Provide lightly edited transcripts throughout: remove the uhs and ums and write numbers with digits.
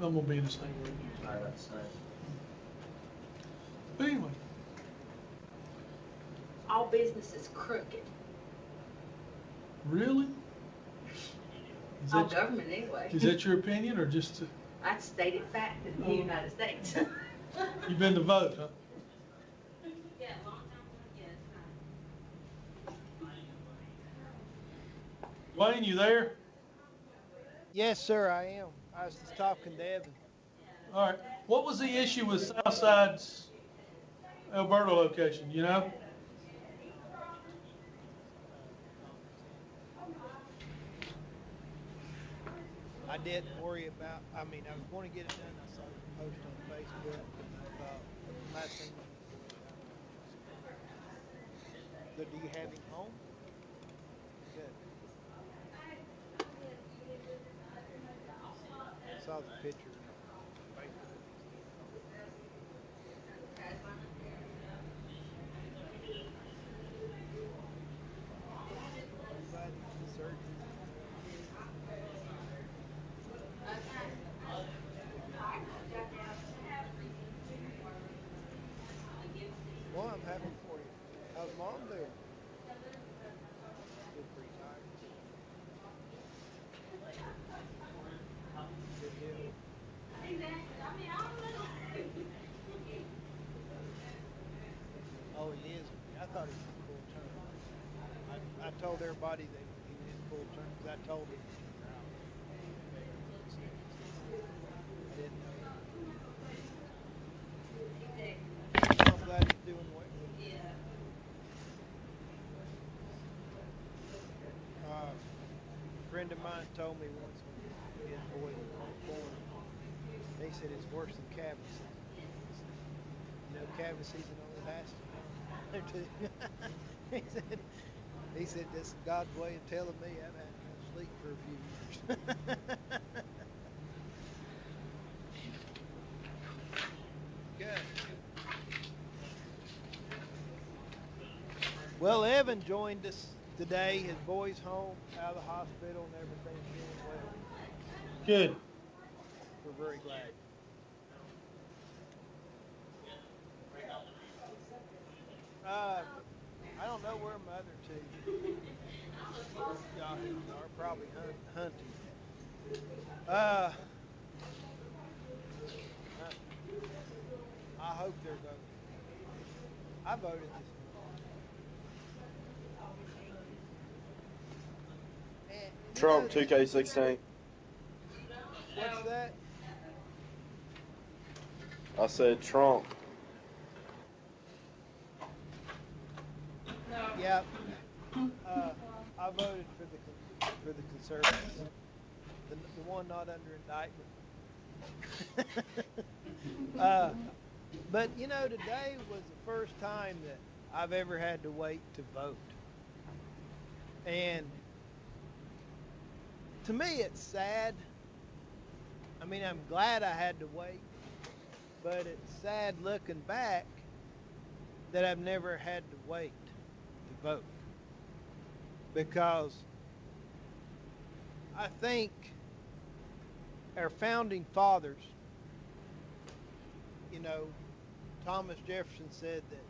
I'm gonna be in the same room. All right, that's nice. But anyway, All business is crooked. really? Is All that, government anyway. is that your opinion or just, That's stated fact in the United States. you've been to vote, huh? Yeah, long time ago, yes. Wayne, you there? Yes, sir, I am. I was just talking to Evan. All right. What was the issue with Southside's Alberta location, you know? I didn't worry about, I mean, I was going to get it done. I saw your post on Facebook, and I thought, last thing you need to worry about is. So, do you have him home? Good. I saw the picture on Facebook. Well, I'm glad the surgery went well. Well, I'm happy for you. How's mom doing? Still pretty tired. Good deal. Oh, he is. I thought he was in full term. I told everybody that he was in full term because I told him when you were out in the States. I didn't know that. Well, I'm glad he's doing well. A friend of mine told me once when his boy was born, they said it's worse than cabin season. You know, cabin season only lasts a month or two. he said this God's way of telling me I've had no sleep for a few years. Good. Well, Evan joined us today. His boy's home out of the hospital and everything's going well. Good. We're very glad. I don't know where my other two yahoos are. Probably hunting. Uh, I hope they're voting. I voted this morning. And, Trump 2K16. What's that? I said Trump. Yep. I voted for the conservatives, the one not under indictment. But you know, today was the first time that I've ever had to wait to vote, and to me, it's sad. I mean, I'm glad I had to wait, but it's sad looking back that I've never had to wait to vote. Because I think our founding fathers, you know, Thomas Jefferson said that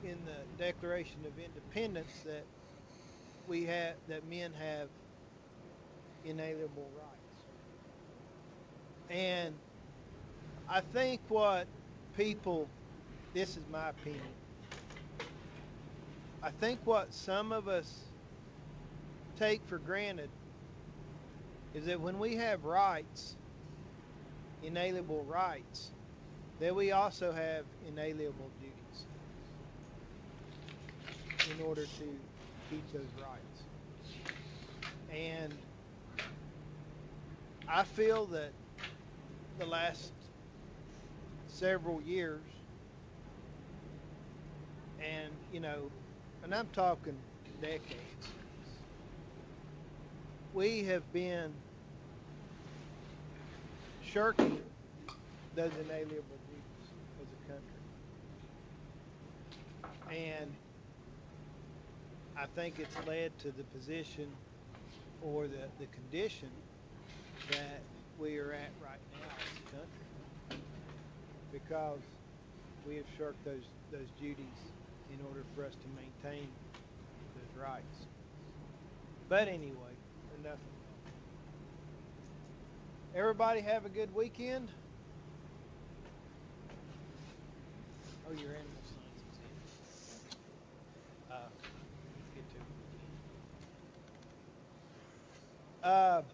in the Declaration of Independence that men have inalienable rights. And I think this is my opinion, I think what some of us take for granted is that when we have rights, inalienable rights, that we also have inalienable duties in order to keep those rights. And I feel that the last several years, and you know, and I'm talking decades, we have been shirking those inalienable duties as a country. And I think it's led to the position or the condition that we are at right now as a country, because we have shirked those duties in order for us to maintain those rights. But anyway, enough of that. Everybody have a good weekend. Oh, your animal science exam. Get to it.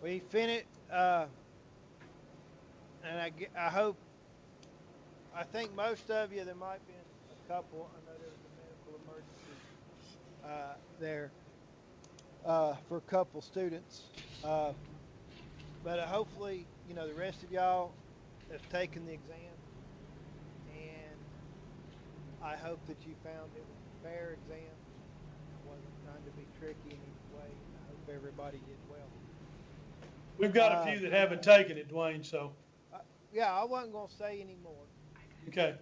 We finished, and I hope, I think most of you, there might be a couple, I know there was a medical emergency there for a couple students. But hopefully, the rest of y'all have taken the exam, and I hope that you found it was a fair exam. It wasn't trying to be tricky in any way, and I hope everybody did well. We've got a few that haven't taken it, Dwayne, so. Yeah, I wasn't going to say any more. Okay.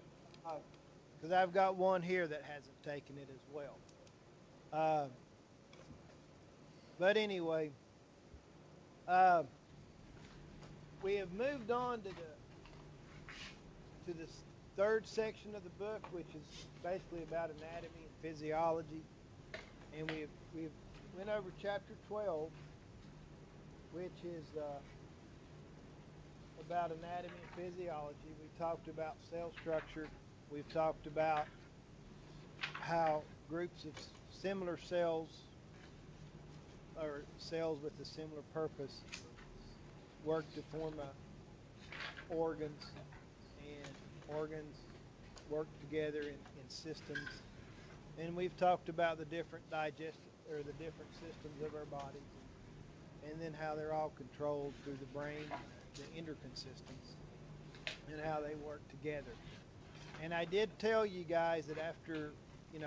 Because I've got one here that hasn't taken it as well. But anyway, we have moved on to the third section of the book, which is basically about anatomy and physiology. And we've went over chapter 12, which is about anatomy and physiology. We talked about cell structure. We've talked about how groups of similar cells, or cells with a similar purpose, work to form organs, and organs work together in systems. And we've talked about the different the different systems of our bodies, and then how they're all controlled through the brain, the endocrine systems, and how they work together. And I did tell you guys that after we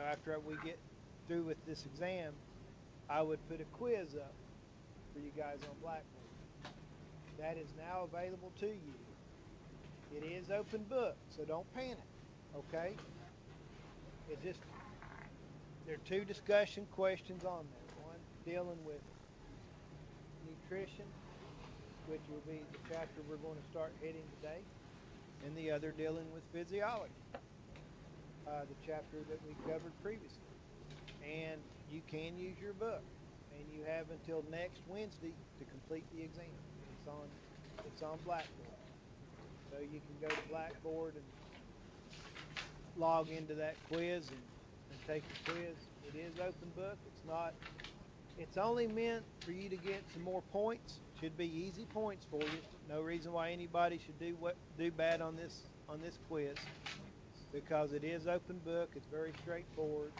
get through with this exam, I would put a quiz up for you guys on Blackboard. That is now available to you. It is open book, so don't panic, okay? There are 2 discussion questions on there. One dealing with nutrition, which will be the chapter we're going to start hitting today, and the other dealing with physiology, the chapter that we covered previously. And you can use your book, and you have until next Wednesday to complete the exam. It's on Blackboard, so you can go to Blackboard and log into that quiz and take the quiz. It is open book. It's only meant for you to get some more points. Should be easy points for you. No reason why anybody should do bad on this quiz, because it is open book. It's very straightforward,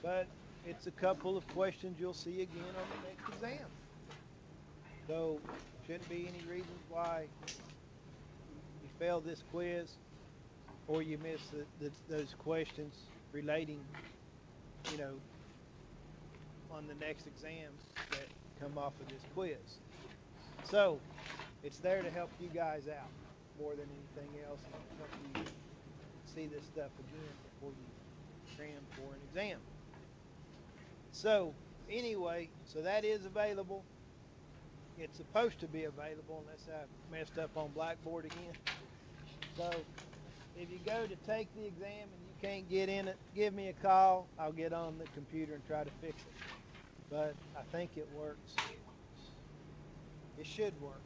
but it's a couple of questions you'll see again on the next exam. So shouldn't be any reasons why you fail this quiz or you miss those questions relating, on the next exam that come off of this quiz. So it's there to help you guys out more than anything else, and help you see this stuff again before you cram for an exam. So anyway, so that is available. It's supposed to be available, unless I messed up on Blackboard again. So if you go to take the exam and you can't get in it, give me a call. I'll get on the computer and try to fix it. But I think it works. It should work.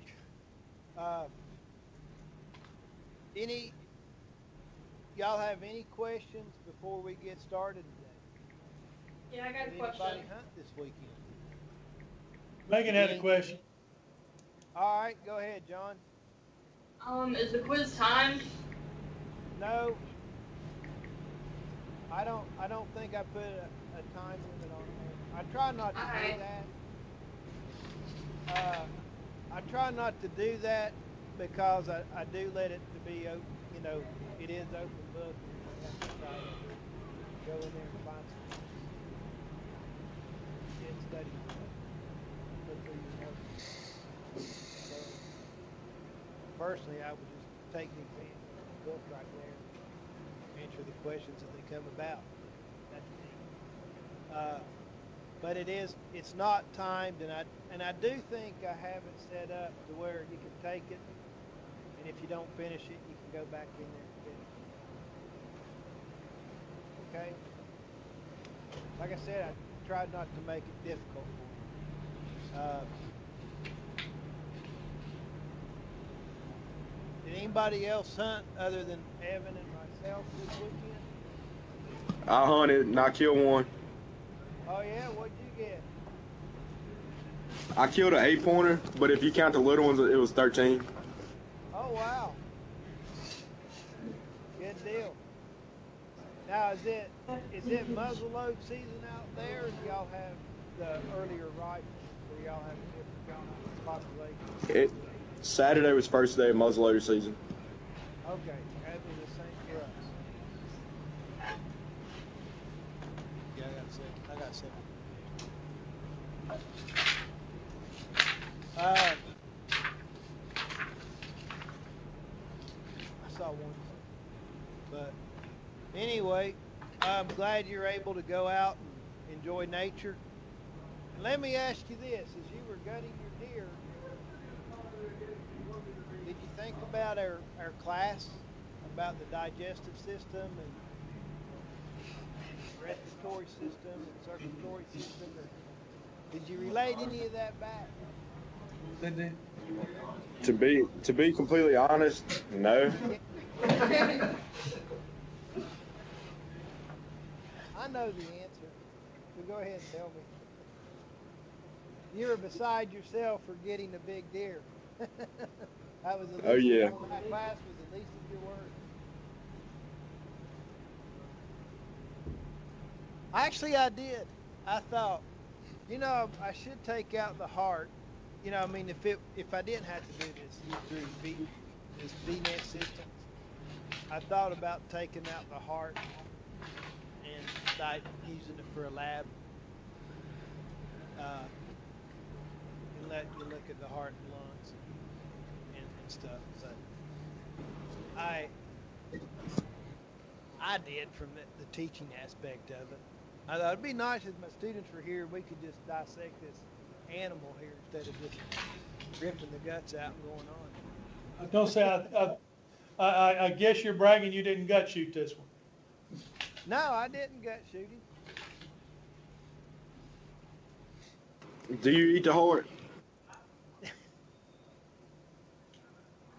Y'all have any questions before we get started today? Yeah, I got a Did question. anybody hunt this weekend? Megan had a question. All right, go ahead, John. Is the quiz timed? No, I don't think I put a time limit on there. I try not to do that. I try not to do that because I do let it to be, it is open book. You have to try to go in there and find some good study. Look through your notes. So, personally, I would just take the exam, book right there, answer the questions that they come about. That's me. but it's not timed, and I do think I have it set up to where you can take it, and if you don't finish it, you can go back in there and finish it. Okay? Like I said, I tried not to make it difficult for you. Did anybody else hunt other than Evan and myself this weekend? I hunted and I killed one. Oh yeah, what'd you get? I killed an 8-pointer, but if you count the little ones, it was 13. Oh wow. Good deal. Now is it muzzleload season out there, or do y'all have the earlier rifles, or y'all have a different population? Saturday was first day of muzzleloader season. Okay, that'd be the same for us. Yeah, I got seven. I saw one, but anyway, I'm glad you're able to go out and enjoy nature. And let me ask you this: as you were gutting your deer, did you think about our class, about the digestive system and respiratory system and circulatory system? Or did you relate any of that back? To be completely honest, no. I know the answer, so go ahead and tell me. You were beside yourself for getting a big deer. That was the least. Oh yeah. That class was the least of your worries. Actually, I did. I thought, I should take out the heart. I mean, if I didn't have to do this through this VNet system, I thought about taking out the heart and using it for a lab, and let you look at the heart and lungs and stuff. So I did from the teaching aspect of it. I thought it'd be nice if my students were here. We could just dissect this animal here instead of just ripping the guts out and going on. I was gonna say, I guess you're bragging you didn't gut shoot this one. No, I didn't gut shoot him. Do you eat the heart?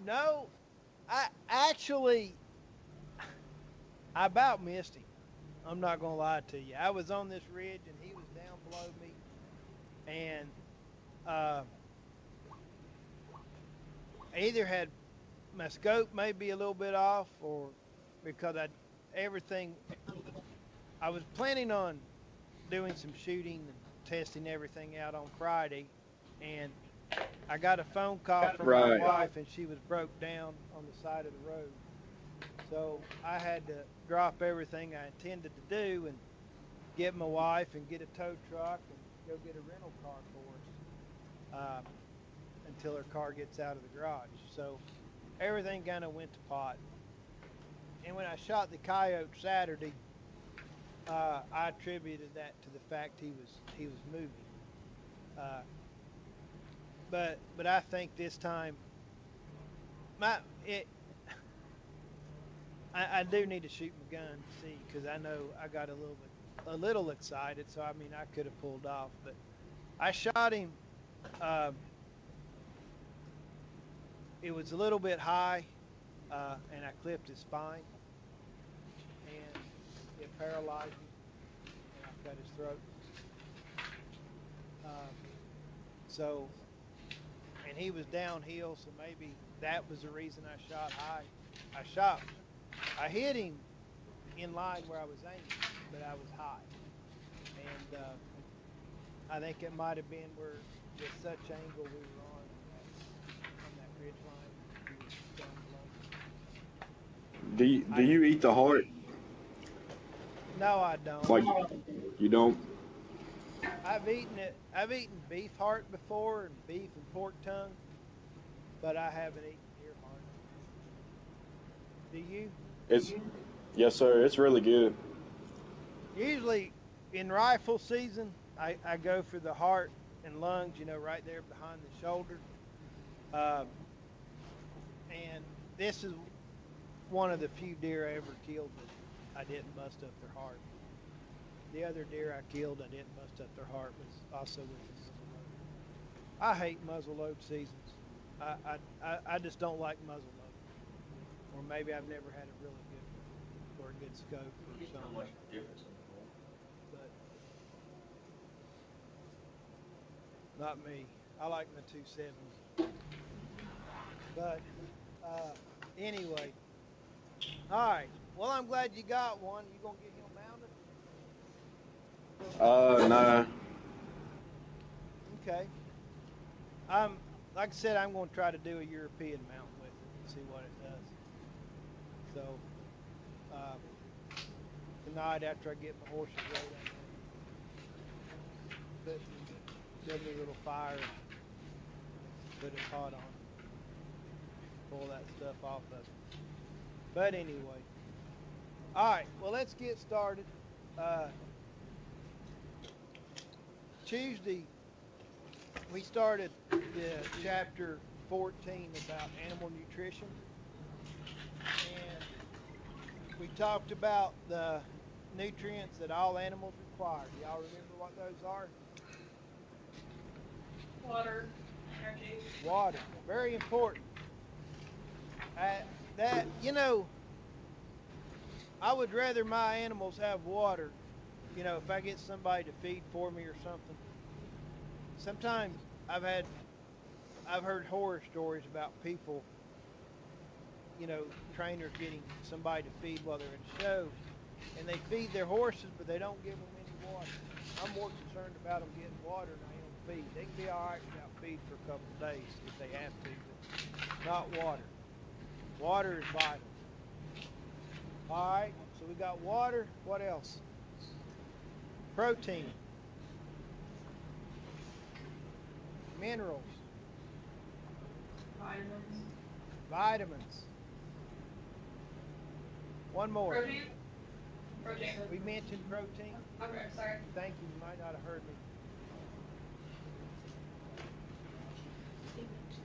No, I about missed him. I'm not gonna lie to you. I was on this ridge and he was down below me, and I either had my scope maybe a little bit off, or because I was planning on doing some shooting and testing everything out on Friday, and I got a phone call from my wife, and she was broke down on the side of the road. So I had to drop everything I intended to do and get my wife and get a tow truck and go get a rental car for us until her car gets out of the garage. So everything kind of went to pot. And when I shot the coyote Saturday, I attributed that to the fact he was moving. But I think this time, I do need to shoot my gun to see, because I know I got a little excited. So I mean, I could have pulled off, but I shot him. It was a little bit high, and I clipped his spine, and it paralyzed him, and I cut his throat. And he was downhill, so maybe that was the reason I shot high. I hit him in line where I was aiming, but I was high. And I think it might have been where, with such angle we were on that ridge line, he was down below. Do you eat the heart? No, I don't. Like, you don't? I've eaten beef heart before, and beef and pork tongue, but I haven't eaten deer heart. Do you? Yes, sir. It's really good. Usually in rifle season, I go for the heart and lungs, right there behind the shoulder. And this is one of the few deer I ever killed that I didn't bust up their heart. The other deer I killed, I didn't bust up their heart, was also with the muzzle load. I hate muzzle load seasons. I just don't like muzzle load. Or maybe I've never had a really good or a good scope or It's not something. much difference in the hole. But not me. I like my 270s. But anyway, all right. Well, I'm glad you got one. You gonna get him mounted? No. Okay. Like I said, I'm going to try to do a European mount with it and see what it does. So tonight, after I get my horses ready, build me a little fire, put it hot on, pull that stuff off of it. But anyway, all right. Well, let's get started. Tuesday, we started the chapter 14 about animal nutrition, and we talked about the nutrients that all animals require. Do y'all remember what those are? Water, energy. Water, very important. I would rather my animals have water. If I get somebody to feed for me or something. Sometimes I've heard horror stories about people, trainers getting somebody to feed while they're at a show, and they feed their horses, but they don't give them any water. I'm more concerned about them getting water than I am feed. They can be all right without feed for a couple of days if they have to, but not water. Water is vital. All right, so we got water. What else? Protein. Minerals. Vitamins. One more. Protein. Protein. We mentioned protein. Okay, sorry. Thank you. You might not have heard me.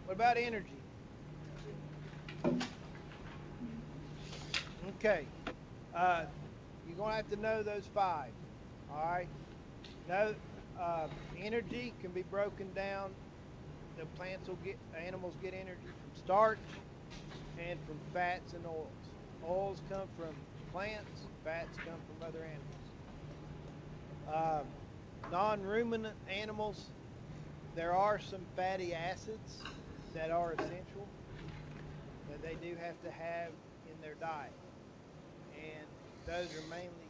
What about energy? Okay. You're going to have to know those 5. All right? No, energy can be broken down. The animals get energy from starch and from fats and oils. Oils come from plants, fats come from other animals. Non-ruminant animals, there are some fatty acids that are essential that they do have to have in their diet. And those are mainly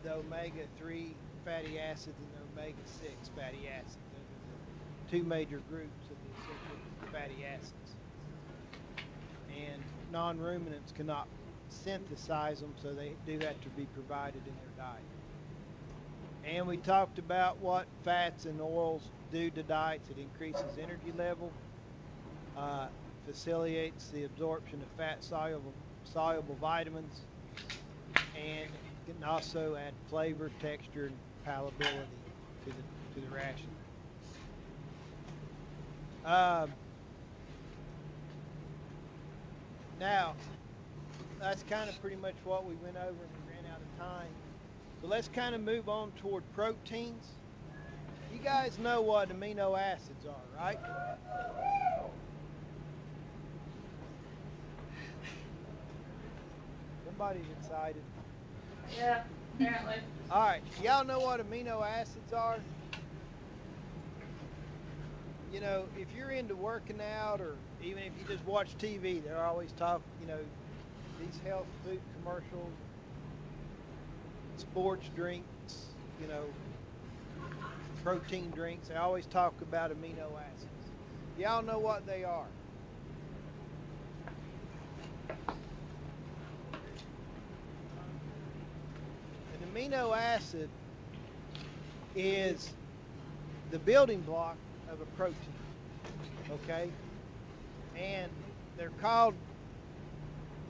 the omega-3 fatty acids and the omega-6 fatty acids. Those are the 2 major groups of the essential fatty acids. And non-ruminants cannot synthesize them, so they do have to be provided in their diet. And we talked about what fats and oils do to diets. It increases energy level, facilitates the absorption of fat-soluble vitamins, and can also add flavor, texture, and palatability to the ration. Now, that's kind of pretty much what we went over, and we ran out of time. So let's kind of move on toward proteins. You guys know what amino acids are, right? Somebody's excited. Yeah, apparently. All right, y'all know what amino acids are? If you're into working out, or even if you just watch TV, they're always talking, these health food commercials, sports drinks, protein drinks, they always talk about amino acids. Y'all know what they are? An amino acid is the building block of a protein, okay? And they're called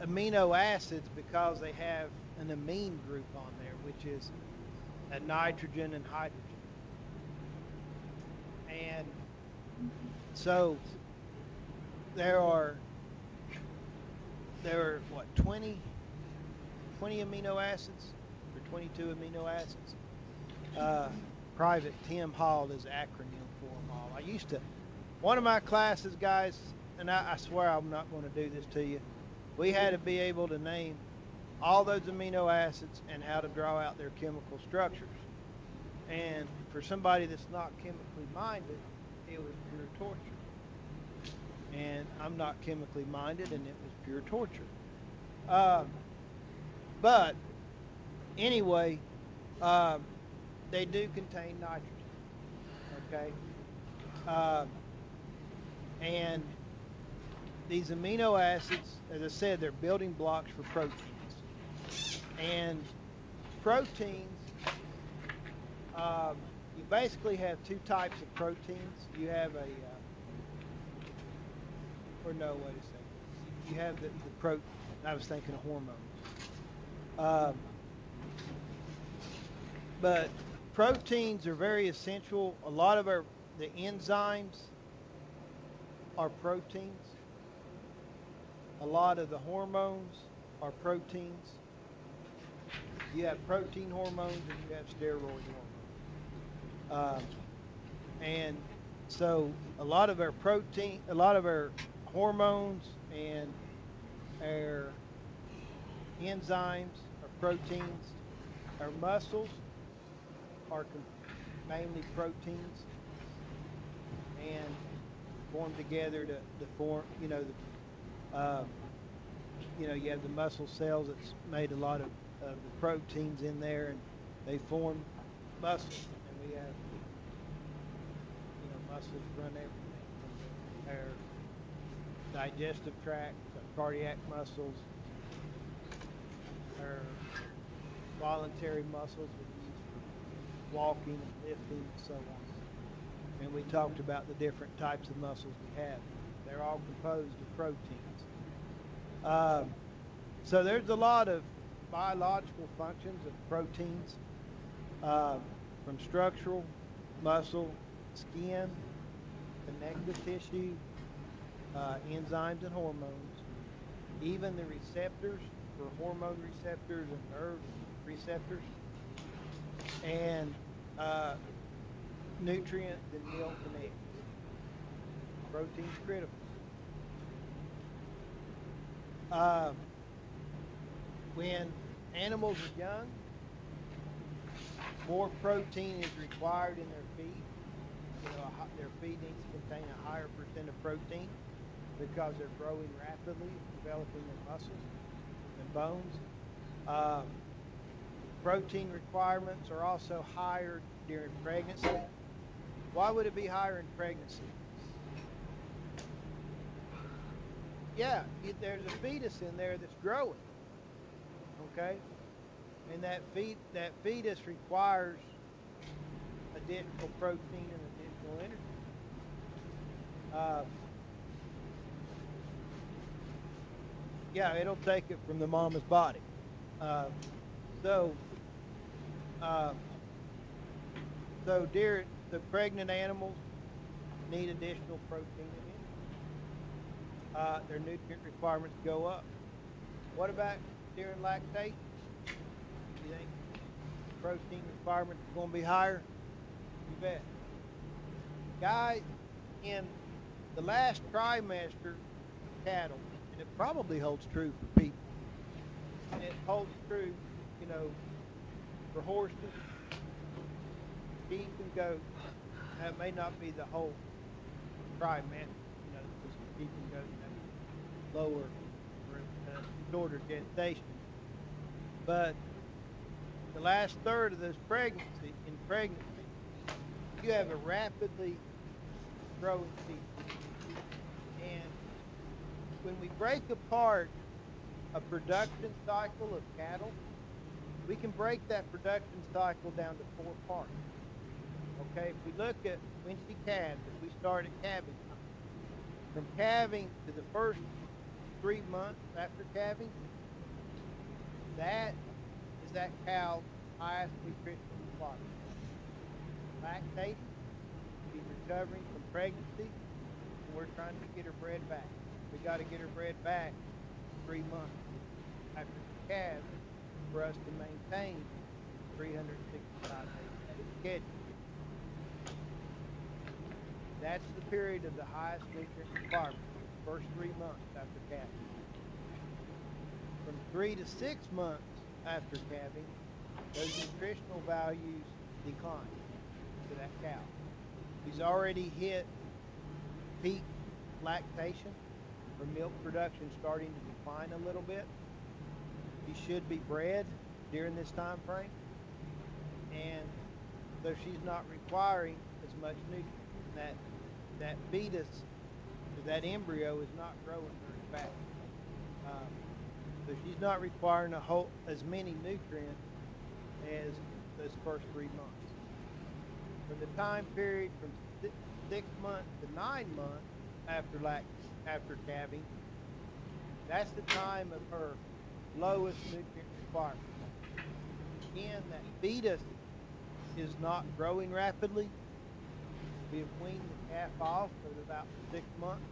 amino acids because they have an amine group on there, which is a nitrogen and hydrogen. And so there are what, 20 amino acids or 22 amino acids. Private Tim Hall is the acronym for them all. I used to, one of my classes, guys, and I swear I'm not going to do this to you, we had to be able to name all those amino acids and how to draw out their chemical structures. And for somebody that's not chemically minded, it was pure torture. And I'm not chemically minded, and it was pure torture. But anyway, they do contain nitrogen. Okay. And these amino acids, as I said, they're building blocks for proteins. And proteins, you basically have two types of proteins. You have wait a second. You have the I was thinking of hormones. But proteins are very essential. A lot of the enzymes are proteins. A lot of the hormones are proteins. You have protein hormones and you have steroid hormones. And so a lot of our hormones and our enzymes are proteins. Our muscles are mainly proteins and form together to form, you have the muscle cells that's made a lot of the proteins in there, and they form muscles. And we have, muscles run everything from our digestive tract, our cardiac muscles, our voluntary muscles we use for walking and lifting and so on. And we talked about the different types of muscles we have. They're all composed of proteins. So there's a lot of biological functions of proteins, from structural, muscle, skin, connective tissue, enzymes and hormones, even the receptors for hormone receptors and nerve receptors, and nutrients in milk and eggs. Protein's critical. When animals are young, more protein is required in their feed. Their feed needs to contain a higher percent of protein because they're growing rapidly, developing their muscles and bones. Protein requirements are also higher during pregnancy. Why would it be higher in pregnancy? Yeah, there's a fetus in there that's growing. Okay? And that fetus requires additional protein and additional energy. It'll take it from the mama's body. So the pregnant animals need additional protein and energy. Their nutrient requirements go up. What about during lactation? You think protein requirements are going to be higher? You bet. Guys, in the last trimester, cattle, and it probably holds true for people, and it holds true, for horses, sheep, and goats. Now, it may not be the whole trimester, because sheep and goats have lower or shorter gestation. But the last third of this pregnancy, you have a rapidly growing fetus. And when we break apart a production cycle of cattle, we can break that production cycle down to 4 parts. Okay, if we look at when she calves, if we start at calving time, from calving to the first 3 months after calving, that is that cow's highest nutritional requirement. Lactating, she's recovering from pregnancy, and we're trying to get her bred back. We got to get her bred back 3 months after the calf for us to maintain 365 days schedule. That's the period of the highest nutrient requirement, the first 3 months after calving. From 3 to 6 months after calving, those nutritional values decline for that cow. She's already hit peak lactation, her milk production starting to decline a little bit. She should be bred during this time frame, and so she's not requiring as much nutrient. That fetus, that embryo, is not growing very fast. So she's not requiring as many nutrients as those first 3 months. For the time period from 6 months to 9 months after calving, that's the time of her lowest nutrient requirement. Again, that fetus is not growing rapidly. We have weaned the calf off at about 6 months,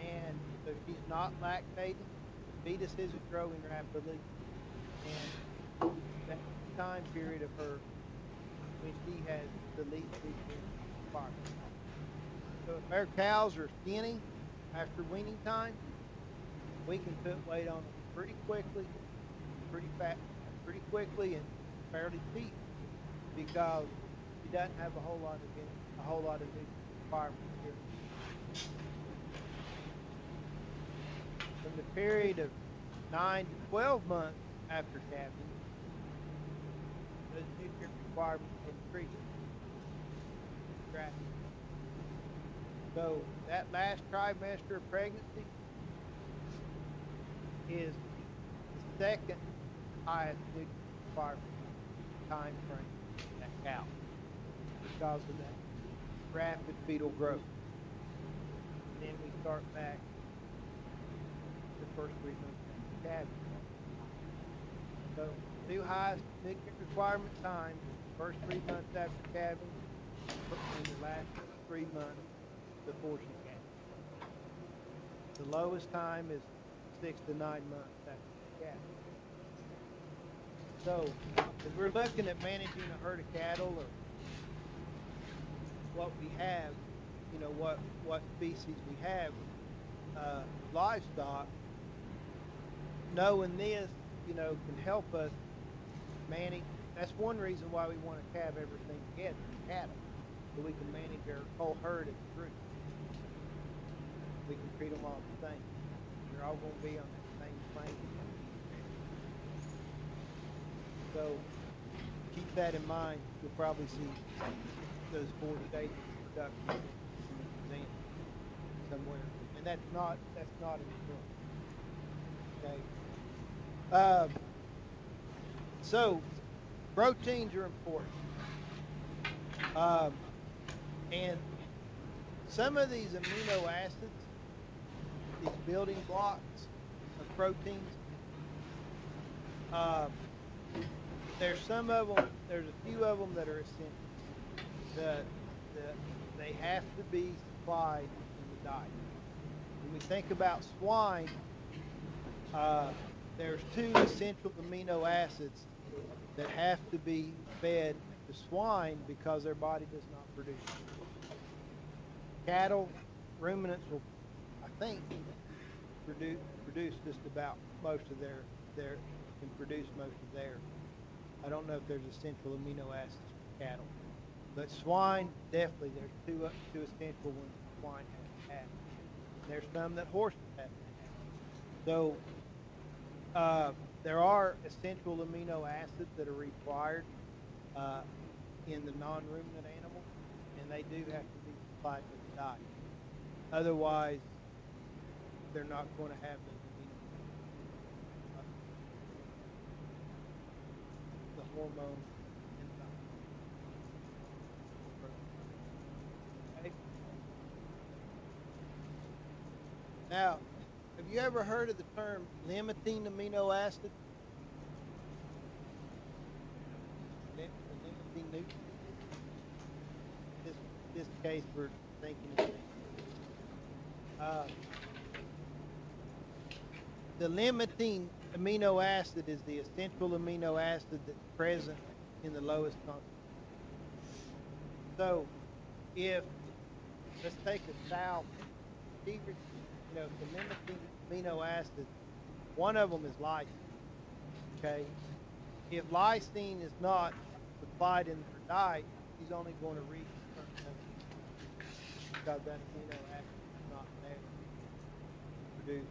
and so she's not lactating. The fetus isn't growing rapidly, and that time period of her when she has the least nutrient requirement. So if our cows are skinny after weaning time, we can put weight on them pretty quickly, pretty quickly, and fairly cheap, because she doesn't have a whole lot of nutrient requirements here. From the period of 9 to 12 months after calving, those nutrient requirements increase drastically. So that last trimester of pregnancy is the second highest nutrient requirement time frame in that cow, because of that rapid fetal growth. And then we start back the first 3 months after calving. So, two highest nutrient requirement times, first 3 months after calving, and the last 3 months before she calves. The lowest time is 6 to 9 months after calving. So, if we're looking at managing a herd of cattle, or what we have, what species we have, livestock, knowing this, can help us manage. That's one reason why we want to calve everything together, cattle, so we can manage our whole herd as a group. We can treat them all the same. They're all going to be on that same plane. So keep that in mind. You'll probably see those 4 stages of production in the exam somewhere, and that's not in the book. Okay. So proteins are important, and some of these amino acids, these building blocks of proteins, there's a few of them that are essential. They have to be supplied in the diet. When we think about swine, there's 2 essential amino acids that have to be fed to swine because their body does not produce them. Cattle, ruminants will, I think, produce just about most of their can produce most of theirs. I don't know if there's essential amino acids for cattle, but swine, definitely there's two essential ones that swine have to have. And there's some that horses have to have. So there are essential amino acids that are required in the non-ruminant animals, and they do have to be supplied with the diet. Otherwise, they're not going to have those amino acids. The hormone and the okay. Now, have you ever heard of the term limiting amino acid? The limiting nutrient. This case, we're thinking of the limiting amino acid is the essential amino acid that's present in the lowest concentration. So, if let's take a south, the limiting amino acid, one of them is lysine. Okay, if lysine is not supplied in her diet, she's only going to reach a certain number because that amino acid is not there to produce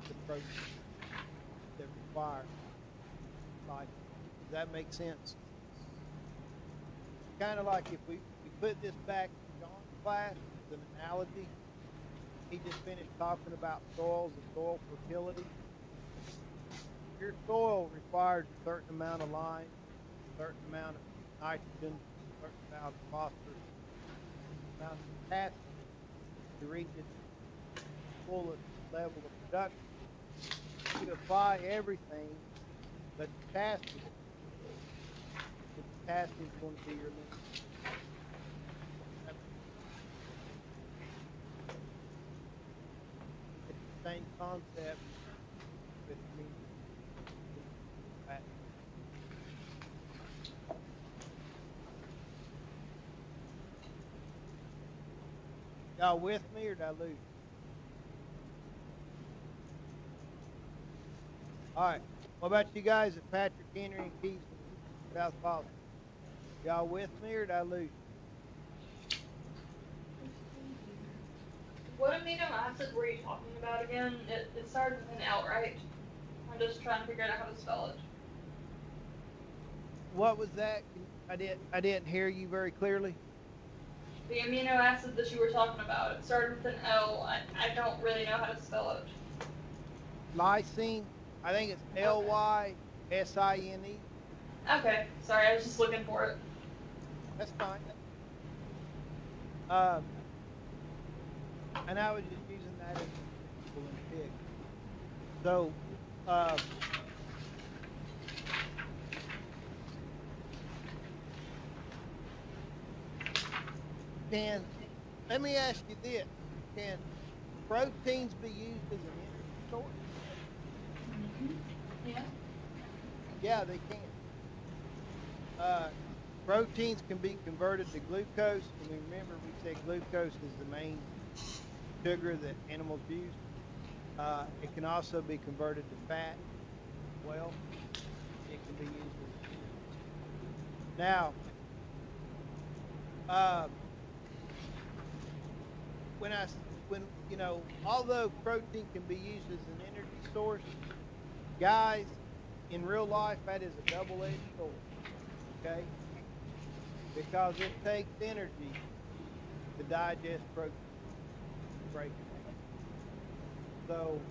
the protein that requires lysine. Does that make sense? Kind of like if we put this back in John's class as an analogy. He just finished talking about soils and soil fertility. Your soil requires a certain amount of lime, a certain amount of nitrogen, a certain amount of phosphorus, a certain amount of potassium to reach its fullest level of production. You apply everything but potassium. The potassium is going to be your limit. It's the same concept with y'all with me or did I lose? All right. What about you guys at Patrick Henry and Keys, South Boston? Y'all with me or did I lose? What amino acid were you talking about again? It started with an L, right? I'm just trying to figure out how to spell it. What was that? I didn't hear you very clearly. The amino acid that you were talking about, it started with an L. I don't really know how to spell it. Lysine. I think it's Lysine. Okay, sorry, I was just looking for it. That's fine. And I was just using that as an example in pig. So, let me ask you this. Can proteins be used as an energy source? Yeah. Yeah, they can. Proteins can be converted to glucose, and remember we said glucose is the main sugar that animals use. It can also be converted to fat as well. It can be used as now. Although protein can be used as an energy source, guys, in real life that is a double-edged sword. Okay, because it takes energy to digest protein, break it down. So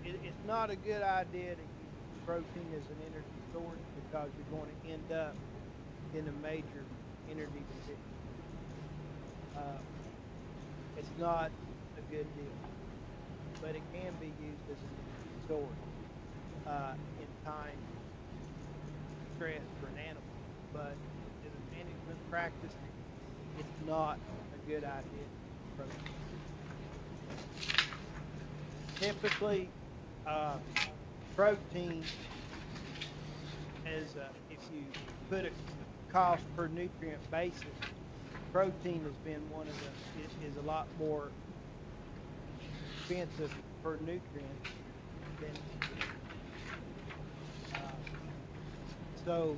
it's not a good idea to use protein as an energy source because you're going to end up in a major energy deficiency. It's not a good deal, but it can be used as an energy source in time stress for an animal. But as a management practice, it's not a good idea to use protein. Typically, protein as if you put a cost per nutrient basis, protein has been is a lot more expensive per nutrient than so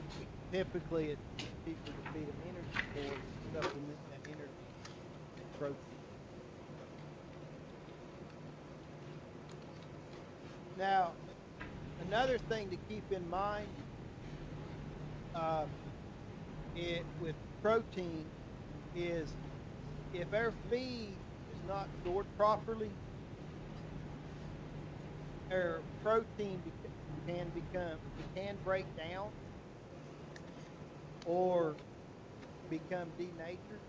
typically it's cheaper to feed them energy source and supplement that energy with protein. Now, another thing to keep in mind with protein is if our feed is not stored properly, our protein can break down or become denatured,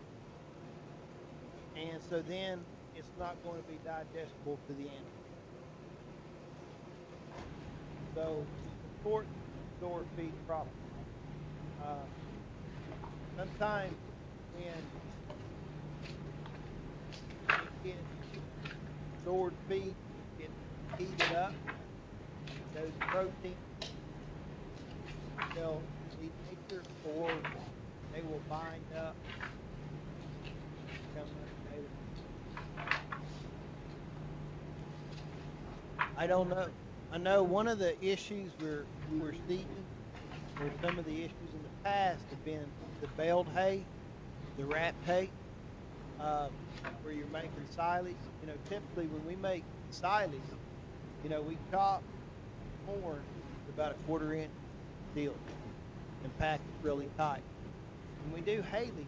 and so then it's not going to be digestible to the animal. So it's important to store feed properly. Sometimes when you get stored feed, it gets heated up. Those proteins, they'll denature or they will bind up. Become unavailable. I don't know. I know one of the issues we're seeing, or some of the issues in the past, have been the baled hay, the wrapped hay, where you're making silage. You know, typically when we make silage, you know, we chop corn to about a 1/4 inch deal and pack it really tight. When we do hay leaf,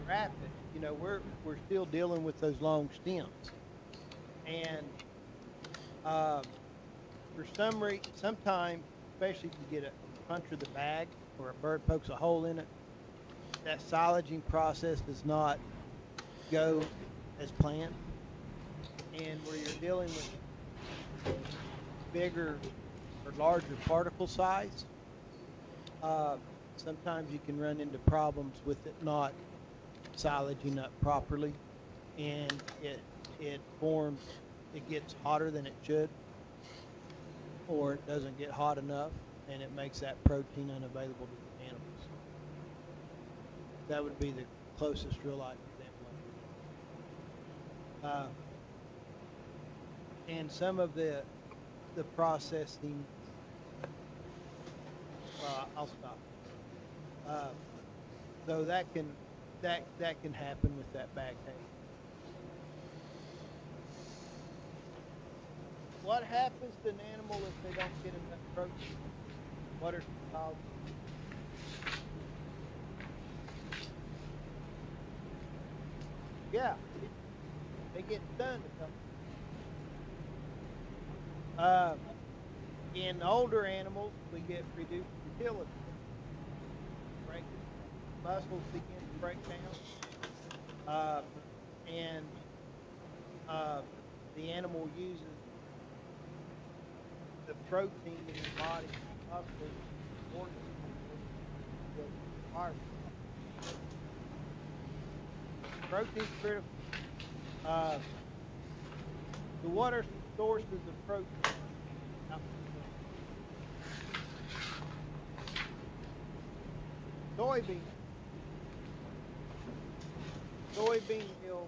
wrap it, you know, we're still dealing with those long stems, and for some reason, sometimes, especially if you get a puncture the bag or a bird pokes a hole in it, that silaging process does not go as planned. And where you're dealing with bigger or larger particle size, sometimes you can run into problems with it not silaging up properly, and it gets hotter than it should, or it doesn't get hot enough, and it makes that protein unavailable to the animals. That would be the closest real life example. And some of the processing, well, I'll stop. So that can happen with that bag hay. What happens to an animal if they don't get enough protein? What are some causes? Yeah, they get stunned or something. In older animals, we get reduced fertility. Muscles begin to break down, and the animal uses the protein in the body, muscles, organs, to require protein is critical. So what are some sources of protein? Soybean. Soybean meal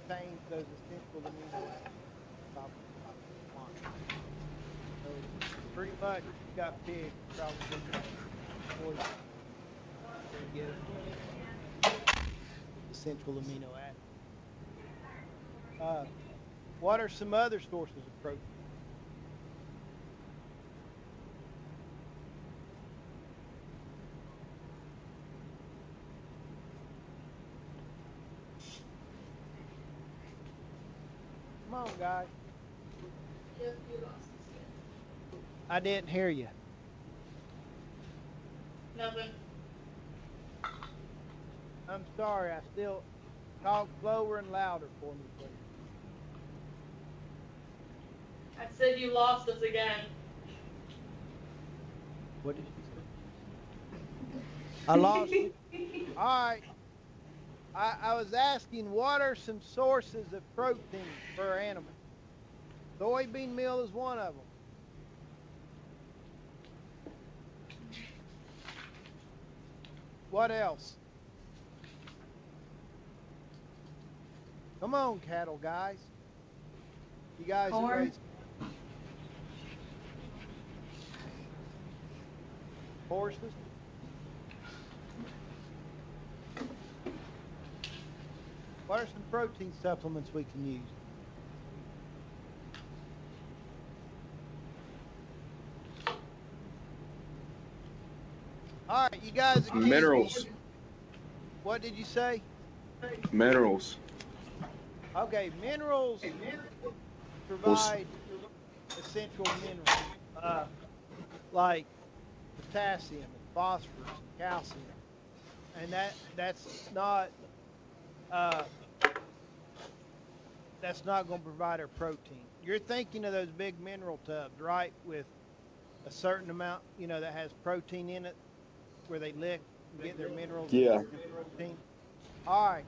contains those essential amino acids. So pretty much, if you got pigs, probably soybean to get essential amino acids. What are some other sources of protein? Come on, guys. I didn't hear you. Nothing. I'm sorry. I still talk slower and louder for me, please. I said you lost us again. What did you say? I lost you. All right. I was asking, what are some sources of protein for animals? Soybean meal is one of them. What else? Come on, cattle guys. You guys are Corn. raising horses. What are some protein supplements we can use? All right, you guys. Minerals. What did you say? Minerals. Okay, minerals provide essential minerals like potassium and phosphorus and calcium. and uh, that's not going to provide our protein. You're thinking of those big mineral tubs, right? With a certain amount, that has protein in it, where they lick and get their minerals Yeah. and protein. All right.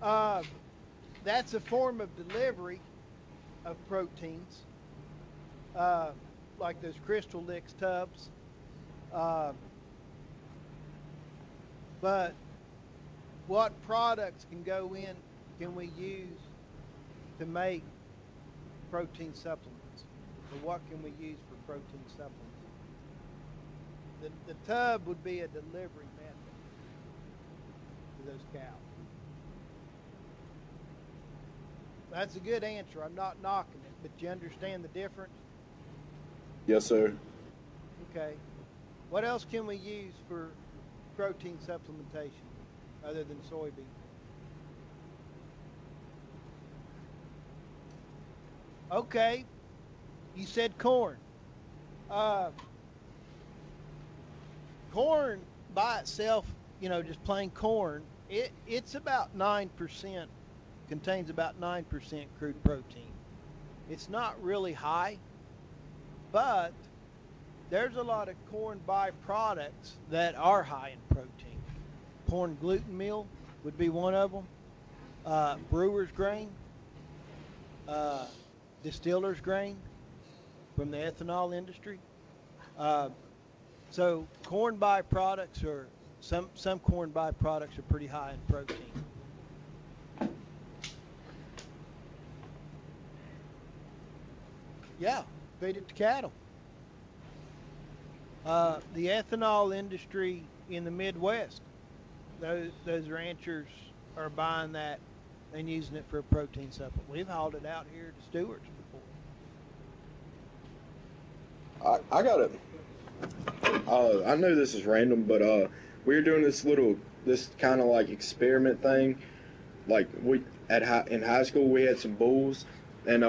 Uh, that's a form of delivery of proteins, uh, like those Crystal Licks tubs. Uh, but what products can we use to make protein supplements? Or what can we use for protein supplements? The tub would be a delivery method to those cows. That's a good answer. I'm not knocking it, but you understand the difference? Yes, sir. Okay. What else can we use for protein supplementation other than soybean? Okay. You said corn. Uh, Corn by itself, just plain corn, it's about 9%, contains about 9% crude protein. It's not really high, but there's a lot of corn byproducts that are high in protein. Corn gluten meal would be one of them. Brewer's grain, uh, distiller's grain from the ethanol industry. So corn byproducts some corn byproducts are pretty high in protein. Yeah, feed it to cattle. The ethanol industry in the Midwest, those ranchers are buying that and using it for a protein supplement. We've hauled it out here to Stewart's before. I got it. I know this is random, but we were doing this kind of like experiment thing. Like in high school, we had some bulls, and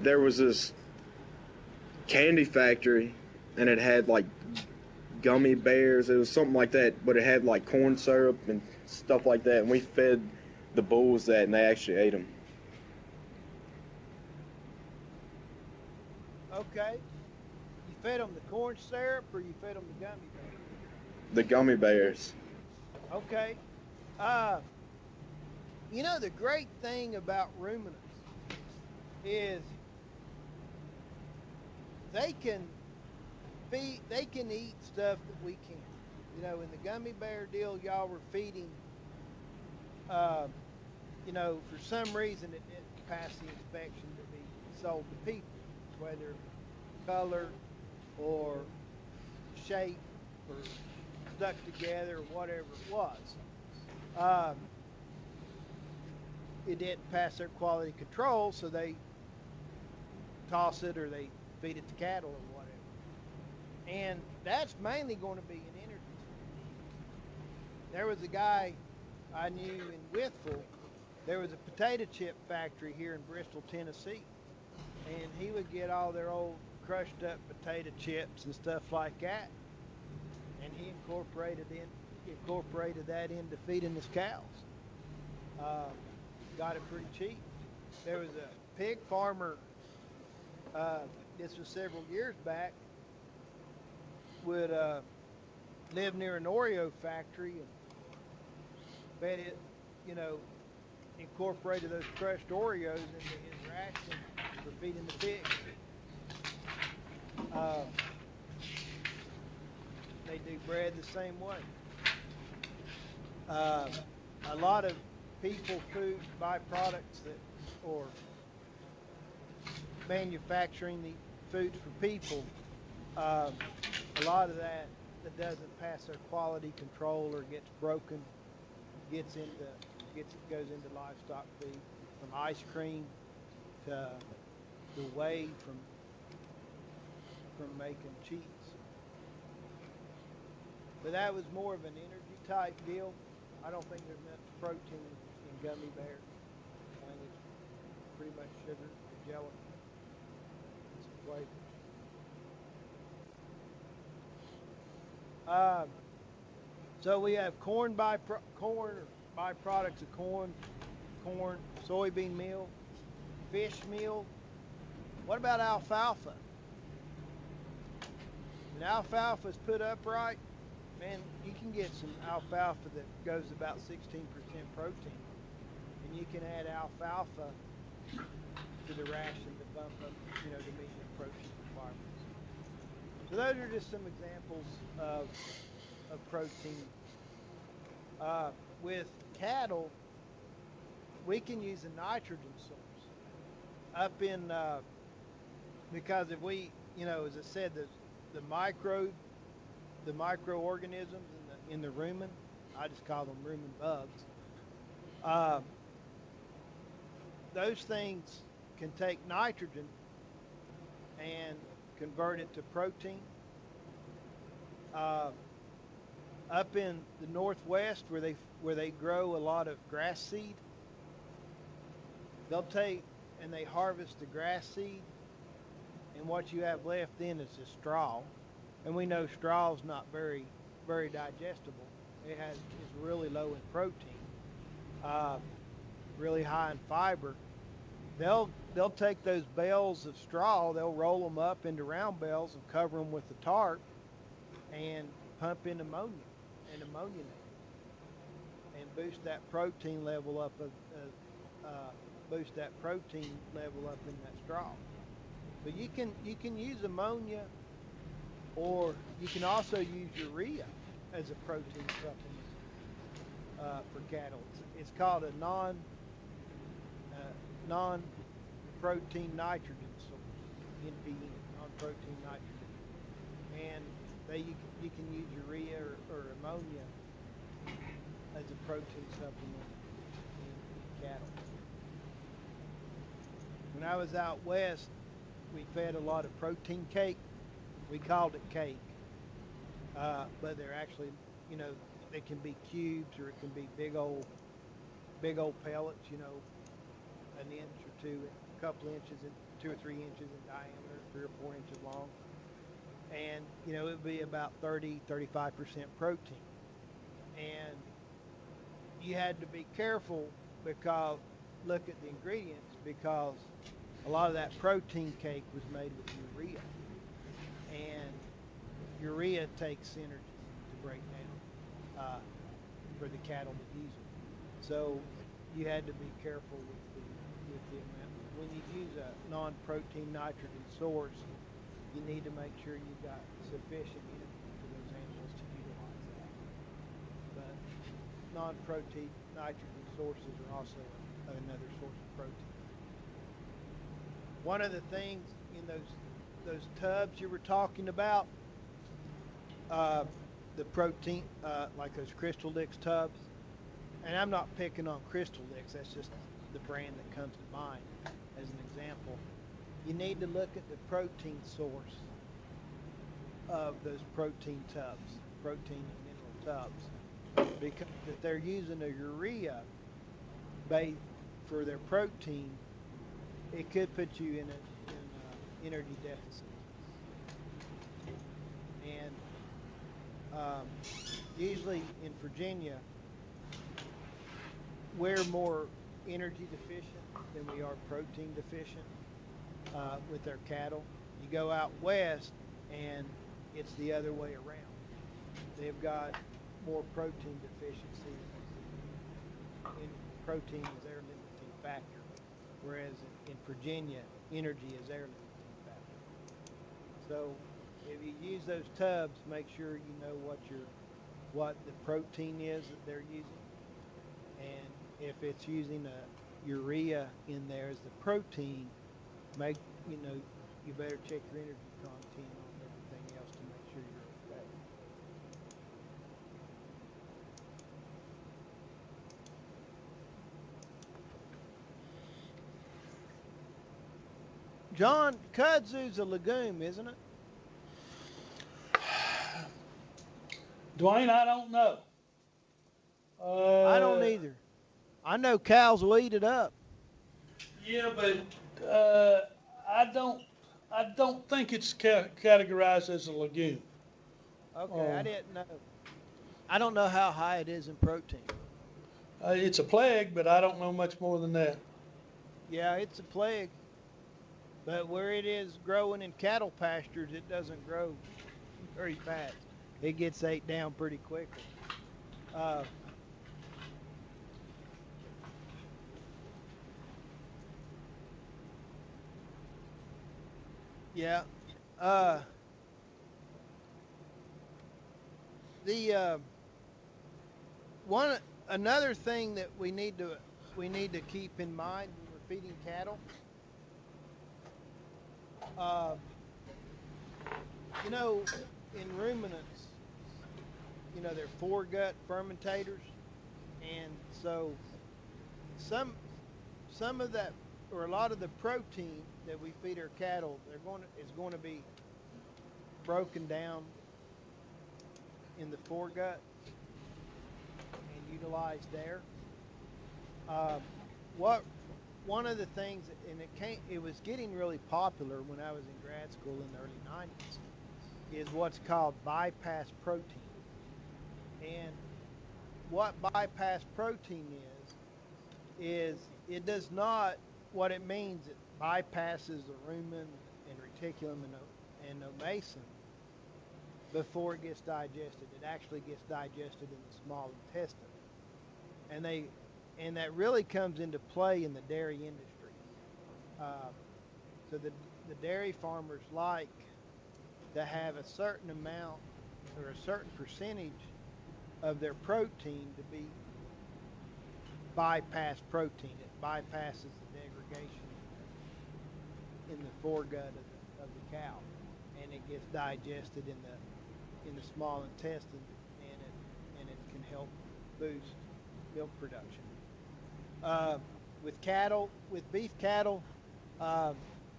there was this candy factory, and it had like gummy bears. It was something like that, but it had like corn syrup and stuff like that. And we fed the bulls that, and they actually ate them. Okay. You fed them the corn syrup, or you fed them the gummy bears? The gummy bears. Okay. The great thing about ruminants is they can eat stuff that we can't. In the gummy bear deal, y'all were feeding, for some reason it didn't pass the inspection to be sold to people, whether color or shape or stuck together or whatever it was. It didn't pass their quality control, so they toss it or they feed it to cattle or whatever. And that's mainly going to be an energy source. There was a guy I knew in Withville. There was a potato chip factory here in Bristol, Tennessee, and he would get all their old crushed up potato chips and stuff like that, and he incorporated that into feeding his cows. Got it pretty cheap. There was a pig farmer, this was several years back, would live near an Oreo factory and fed it, incorporated those crushed Oreos into his ration for feeding the pigs. They do bread the same way. A lot of people food byproducts or manufacturing the foods for people, a lot of that doesn't pass their quality control or gets broken, goes into livestock feed, from ice cream to the whey from making cheese. But that was more of an energy type deal. I don't think there's much protein in gummy bears. I think it's pretty much sugar and gelatin and some flavor. So we have corn, or byproducts of corn, soybean meal, fish meal. What about alfalfa? When alfalfa is put up right, man, you can get some alfalfa that goes about 16% protein, and you can add alfalfa to the ration to bump up, to meet your protein requirements. So those are just some examples of protein. With cattle, we can use a nitrogen source up in because if we, as I said, the microorganisms in the rumen, I just call them rumen bugs. Those things can take nitrogen and convert it to protein. Up in the Northwest, where they grow a lot of grass seed, they'll take and they harvest the grass seed, and what you have left then is the straw. And we know straw is not very, very digestible. It's really low in protein, really high in fiber. They'll take those bales of straw, they'll roll them up into round bales and cover them with a tarp and pump in ammonia and ammonia and boost that protein level up in that straw. But you can use ammonia, or you can also use urea as a protein supplement for cattle. It's called a non-protein nitrogen source, NP, non-protein nitrogen, and you can use urea or ammonia as a protein supplement in cattle. When I was out west, we fed a lot of protein cake. We called it cake, but they're actually, they can be cubes or it can be big old pellets, an inch or two, a couple inches, 2 or 3 inches in diameter, 3 or 4 inches long. And, it would be about 35% protein. And you had to be careful because, look at the ingredients, because a lot of that protein cake was made with urea. And urea takes energy to break down for the cattle to use it. So you had to be careful with the amount. When you use a non-protein nitrogen source, you need to make sure you've got sufficient energy for those animals to utilize that. But non-protein nitrogen sources are also another source of protein. One of the things in those tubs you were talking about, the protein, like those Crystal Licks tubs, and I'm not picking on Crystal Licks, that's just the brand that comes to mind as an example. You need to look at the protein source of those protein tubs, protein and mineral tubs, because if they're using a urea base for their protein, it could put you in an energy deficit. And usually in Virginia, we're more energy deficient than we are protein deficient with their cattle. You go out west and it's the other way around. They've got more protein deficiency, and protein is their limiting factor, whereas in Virginia, energy is their limiting factor. So if you use those tubs, make sure you know what the protein is that they're using, and if it's using a urea in there as the protein, you better check your energy content on everything else to make sure you're okay. John, kudzu's a legume, isn't it? Dwayne, I don't know. I don't either. I know cows will eat it up. Yeah, but I don't think it's categorized as a legume. Okay, I didn't know. I don't know how high it is in protein. It's a plague, but I don't know much more than that. Yeah, it's a plague. But where it is growing in cattle pastures, it doesn't grow very fast. It gets ate down pretty quickly. Uh, yeah. Uh, the one another thing that we need to keep in mind when we're feeding cattle. Uh, you know, in ruminants, they're foregut fermentators, and so some some of that or a lot of the protein that we feed our cattle, is going to be broken down in the foregut and utilized there. Um, what One of the things, and it was getting really popular when I was in grad school in the early '90s, is what's called bypass protein. And what bypass protein is it does not, what it means, it bypasses the rumen and reticulum and omasum before it gets digested. It actually gets digested in the small intestine. And that really comes into play in the dairy industry. So the dairy farmers like to have a certain amount or a certain percentage of their protein to be bypass protein. It bypasses the degradation in the foregut of the cow, and it gets digested in the small intestine, and it can help boost milk production. With beef cattle,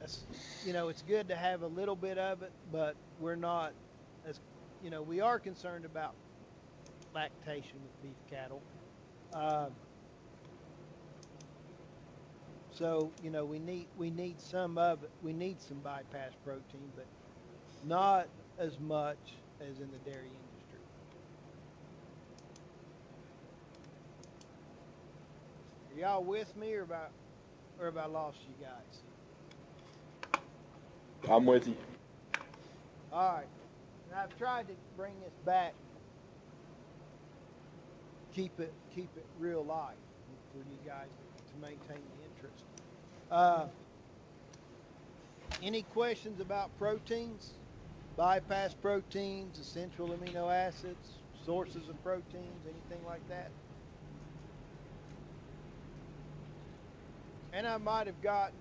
it's good to have a little bit of it, but we're not as, we are concerned about lactation with beef cattle. So we need some of it. We need some bypass protein, but not as much as in the dairy industry. Are y'all with me, or have I lost you guys? I'm with you. All right. And I've tried to bring this back, keep it real life for you guys to maintain the interest. Any questions about proteins, bypass proteins, essential amino acids, sources of proteins, anything like that? And I might have gotten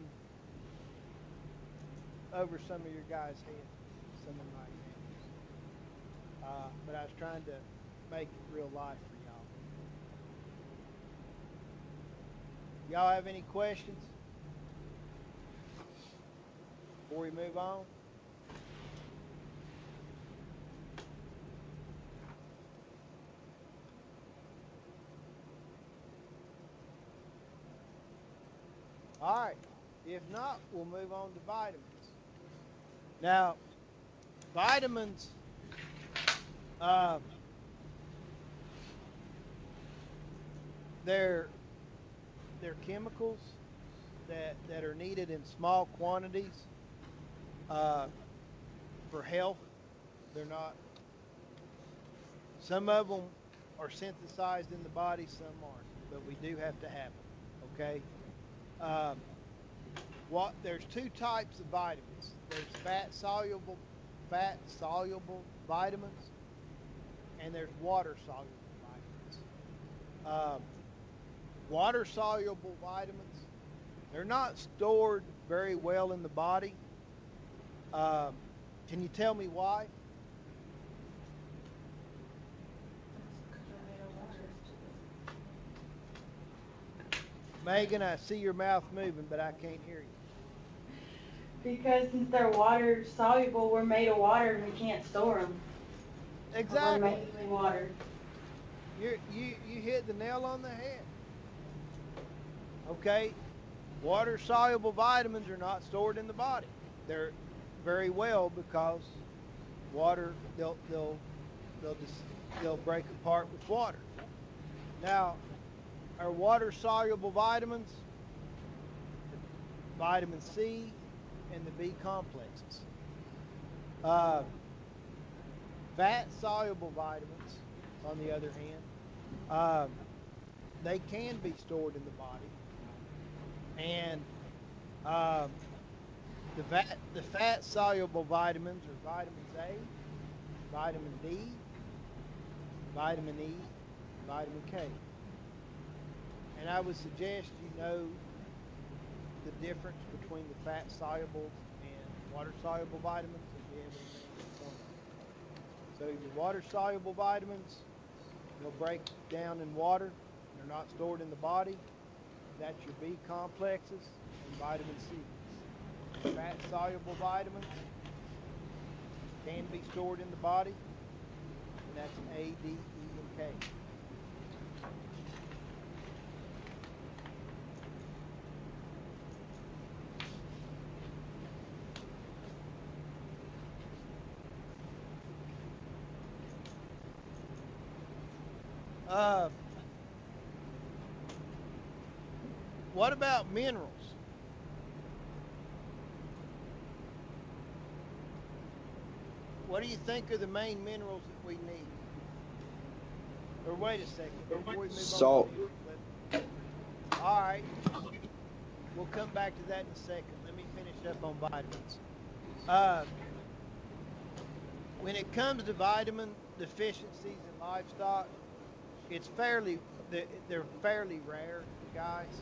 over some of your guys' heads, some of my examples. But I was trying to make it real life for y'all. Y'all have any questions before we move on? All right. If not, we'll move on to vitamins. Now, vitamins, they're chemicals that are needed in small quantities for health. They're not. Some of them are synthesized in the body, some aren't, but we do have to have them. Okay. There's two types of vitamins. There's fat soluble vitamins, and there's water soluble vitamins. Water soluble vitamins, they're not stored very well in the body. Can you tell me why? Megan, I see your mouth moving, but I can't hear you. Because since they're water soluble, we're made of water and we can't store them. Exactly. We're mainly water. You hit the nail on the head. Okay, water soluble vitamins are not stored in the body. They're very well because water they'll they'll break apart with water. Now, our water-soluble vitamins, vitamin C, and the B complexes. Fat-soluble vitamins, on the other hand, they can be stored in the body, and the fat-soluble vitamins are vitamins A, vitamin D, vitamin E, vitamin K. And I would suggest you know the difference between the fat-soluble and water-soluble vitamins and be able to name the formula. So your water-soluble vitamins, they'll break down in water. They're not stored in the body. That's your B complexes and vitamin C. Fat-soluble vitamins can be stored in the body, and that's A, D, E, and K. What about minerals? What do you think are the main minerals that we need? Or wait a second, before we move Salt. on. All right. We'll come back to that in a second. Let me finish up on vitamins. When it comes to vitamin deficiencies in livestock, they're fairly rare, guys.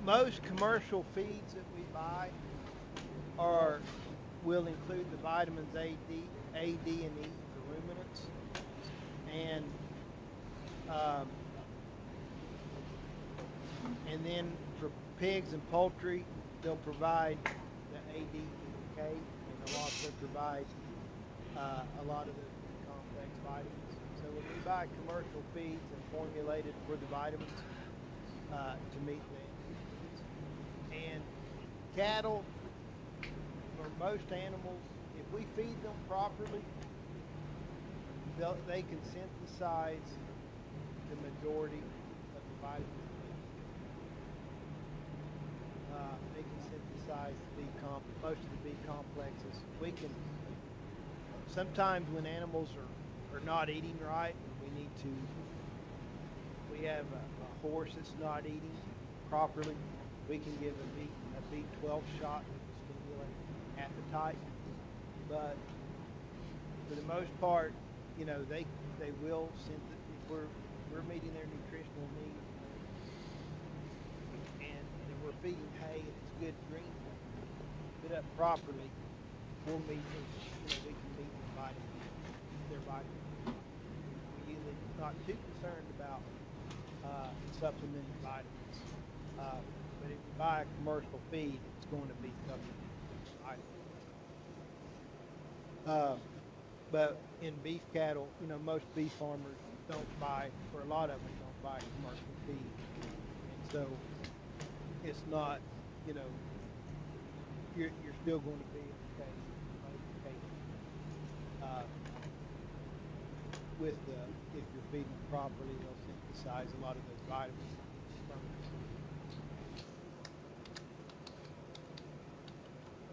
Most commercial feeds that we buy will include the vitamins A, D, and E for ruminants, and then for pigs and poultry, they'll provide the A, D, and K, and they'll also provide a lot of the complex vitamins. So when we buy commercial feeds and formulated for the vitamins to meet the needs, and cattle, for most animals, if we feed them properly, they can synthesize the majority of the vitamins. They can synthesize most of the B complexes. Sometimes when animals are not eating right, we have a horse that's not eating properly, we can give a B12 shot that will stimulate appetite. But for the most part, they will if we're meeting their nutritional needs, and if we're feeding hay and it's good green, put up properly, we'll meet we can meet their vitamins. We're usually not too concerned about supplementing vitamins. But if you buy a commercial feed, it's going to be supplemented with vitamins. But in beef cattle, most beef farmers don't buy, or a lot of them don't buy commercial feed. And so it's not, you're still going to be okay in most cases. If you're feeding them properly, they'll synthesize a lot of those vitamins from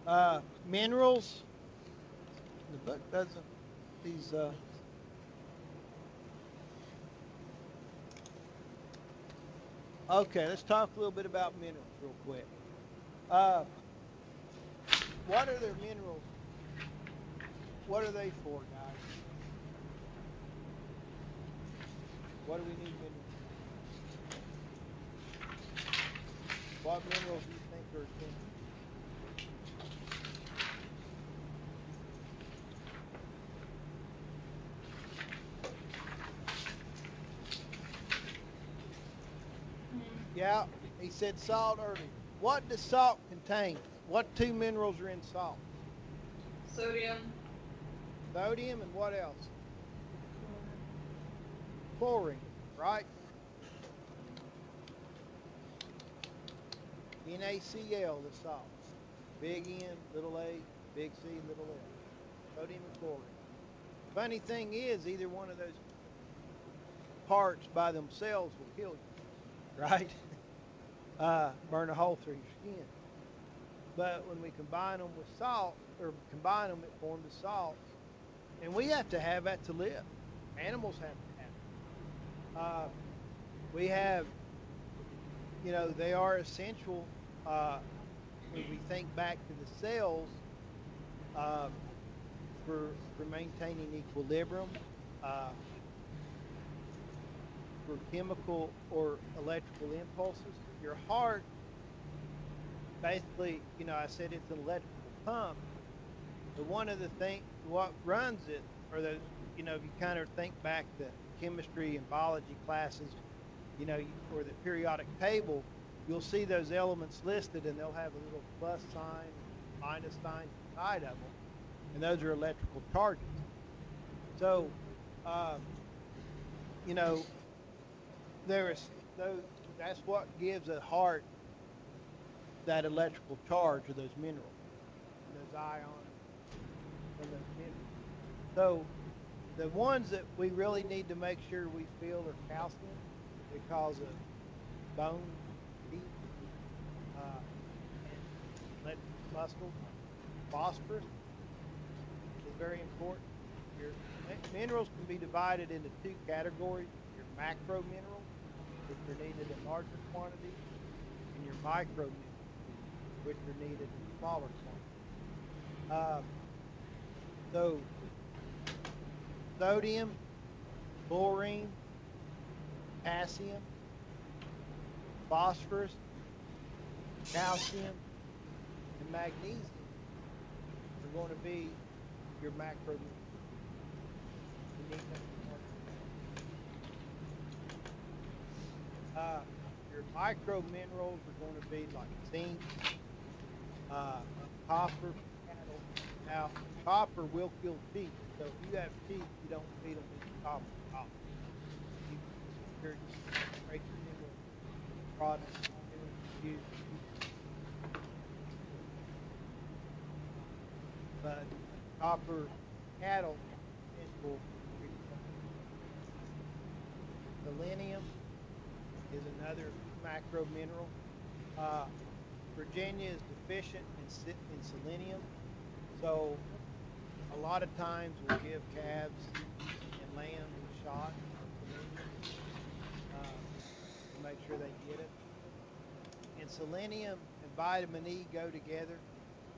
it. Minerals. The book doesn't. These. Okay, let's talk a little bit about minerals real quick. What are their minerals? What are they for, guys? What do we need minerals for? What minerals do you think are essential? Yeah, he said salt earlier. What does salt contain? What two minerals are in salt? Sodium. Sodium and what else? Chlorine, right? NaCl, the salt. Big N, little a, big C, little L, sodium and chlorine. Funny thing is, either one of those parts by themselves will kill you, right? Burn a hole through your skin. But when we combine them with salt, or combine them, it forms a salt. And we have to have that to live. Animals have to have it. We have, they are essential when we think back to the cells for maintaining equilibrium, for chemical or electrical impulses. Your heart, basically, I said it's an electrical pump. But one of the things, what runs it, or those, if you kind of think back to chemistry and biology classes, or the periodic table, you'll see those elements listed, and they'll have a little plus sign, minus sign inside of them, and those are electrical charges. So, that's what gives a heart that electrical charge, or those minerals, those ions, and those minerals. So, the ones that we really need to make sure we feel are calcium because of bone, teeth, and muscle. Phosphorus is very important. Your minerals can be divided into two categories: your macro minerals, which are needed in larger quantities, and your micro minerals, which are needed in smaller quantities. So, sodium, chlorine, potassium, phosphorus, calcium, and magnesium are going to be your macro minerals. You need them. Your micro minerals are going to be like zinc, copper, cattle. Now, copper will kill sheep, so if you have sheep, you don't feed them with copper. You create your products. But copper cattle will. Selenium is another macro mineral. Virginia is deficient in selenium, so a lot of times we'll give calves and lambs a shot of selenium to make sure they get it. And selenium and vitamin E go together.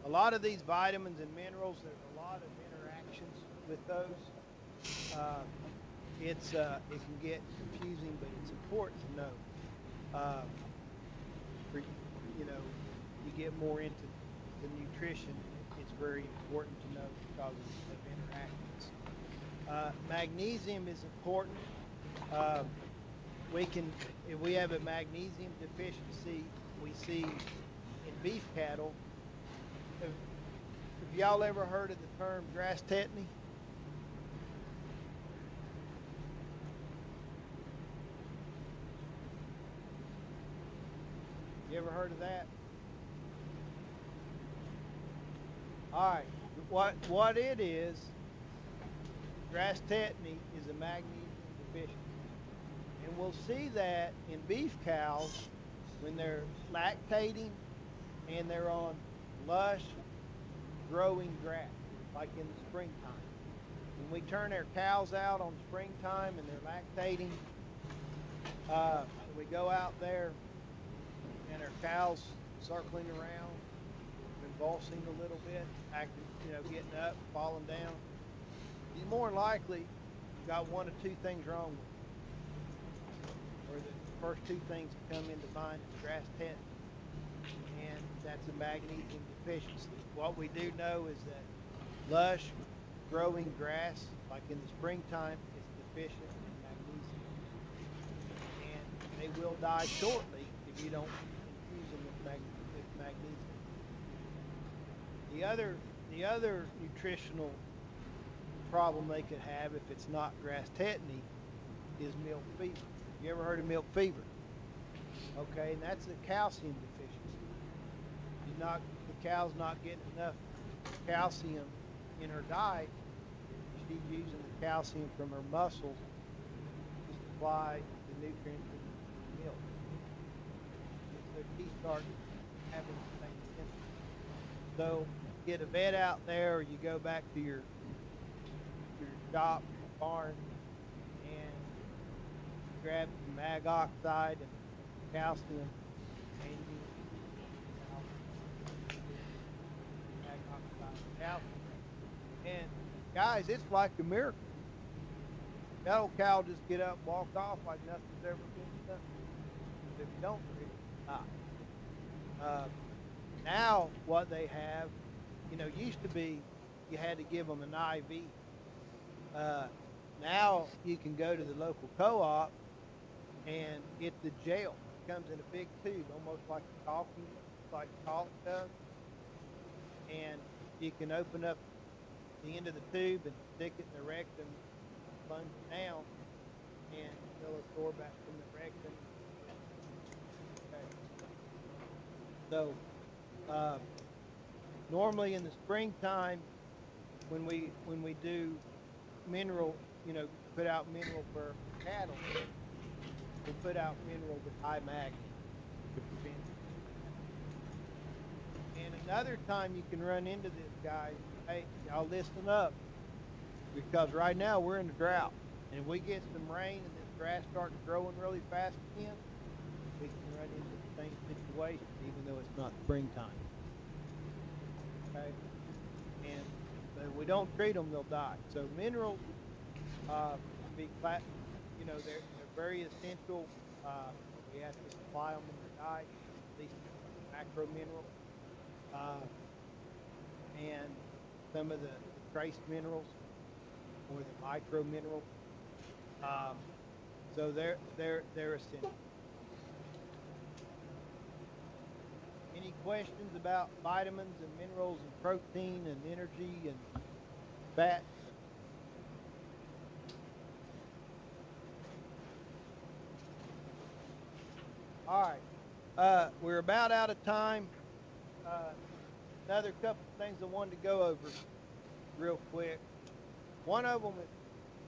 A lot of these vitamins and minerals, there's a lot of interactions with those. It can get confusing, but it's important to know. You get more into the nutrition, it's very important to know because of interactions. Magnesium is important. If we have a magnesium deficiency, we see in beef cattle. Have y'all ever heard of the term grass tetany? You ever heard of that? All right. What it is, grass tetany is a magnesium deficiency. And we'll see that in beef cows when they're lactating and they're on lush, growing grass, like in the springtime. When we turn our cows out on springtime and they're lactating, we go out there and our cows circling around, convulsing a little bit, acting, getting up, falling down. You're more likely you've got one of two things wrong with it. Or the first two things that come into mind is grass tetany, and that's a magnesium deficiency. What we do know is that lush, growing grass, like in the springtime, is deficient in magnesium. And they will die shortly if you don't infuse them with magnesium. The other nutritional problem they could have if it's not grass tetany is milk fever. You ever heard of milk fever? Okay, and that's a calcium deficiency. The cow's not getting enough calcium in her diet, she's using the calcium from her muscles to supply the nutrients in the milk. So she starts having the same symptoms. So get a vet out there, or you go back to your shop, barn, and grab some mag oxide and calcium, and you mag oxide and calcium. And guys, it's like a miracle. That old cow will just get up, walk off like nothing's ever been done. If you don't treat it, die. Now what they have, used to be you had to give them an IV. Now you can go to the local co-op and get the gel. It comes in a big tube, almost like talk does. And you can open up the end of the tube and stick it in the rectum, plunge it down, and it'll absorb back from the rectum. Okay. So normally in the springtime, when we do mineral, put out mineral for cattle, we put out mineral with high magnesium to prevent it. And another time you can run into this, guys, hey, y'all listen up, because right now we're in a drought, and if we get some rain and this grass starts growing really fast again, we can run into the same situation, even though it's not springtime. Okay? And if we don't treat them, they'll die. So minerals can be, they're very essential. We have to supply them in the diet, at least macro minerals, and some of the trace minerals or the micro minerals. So they're essential. Any questions about vitamins and minerals and protein and energy and fat? All right. We're about out of time. Another couple of things I wanted to go over real quick. One of them is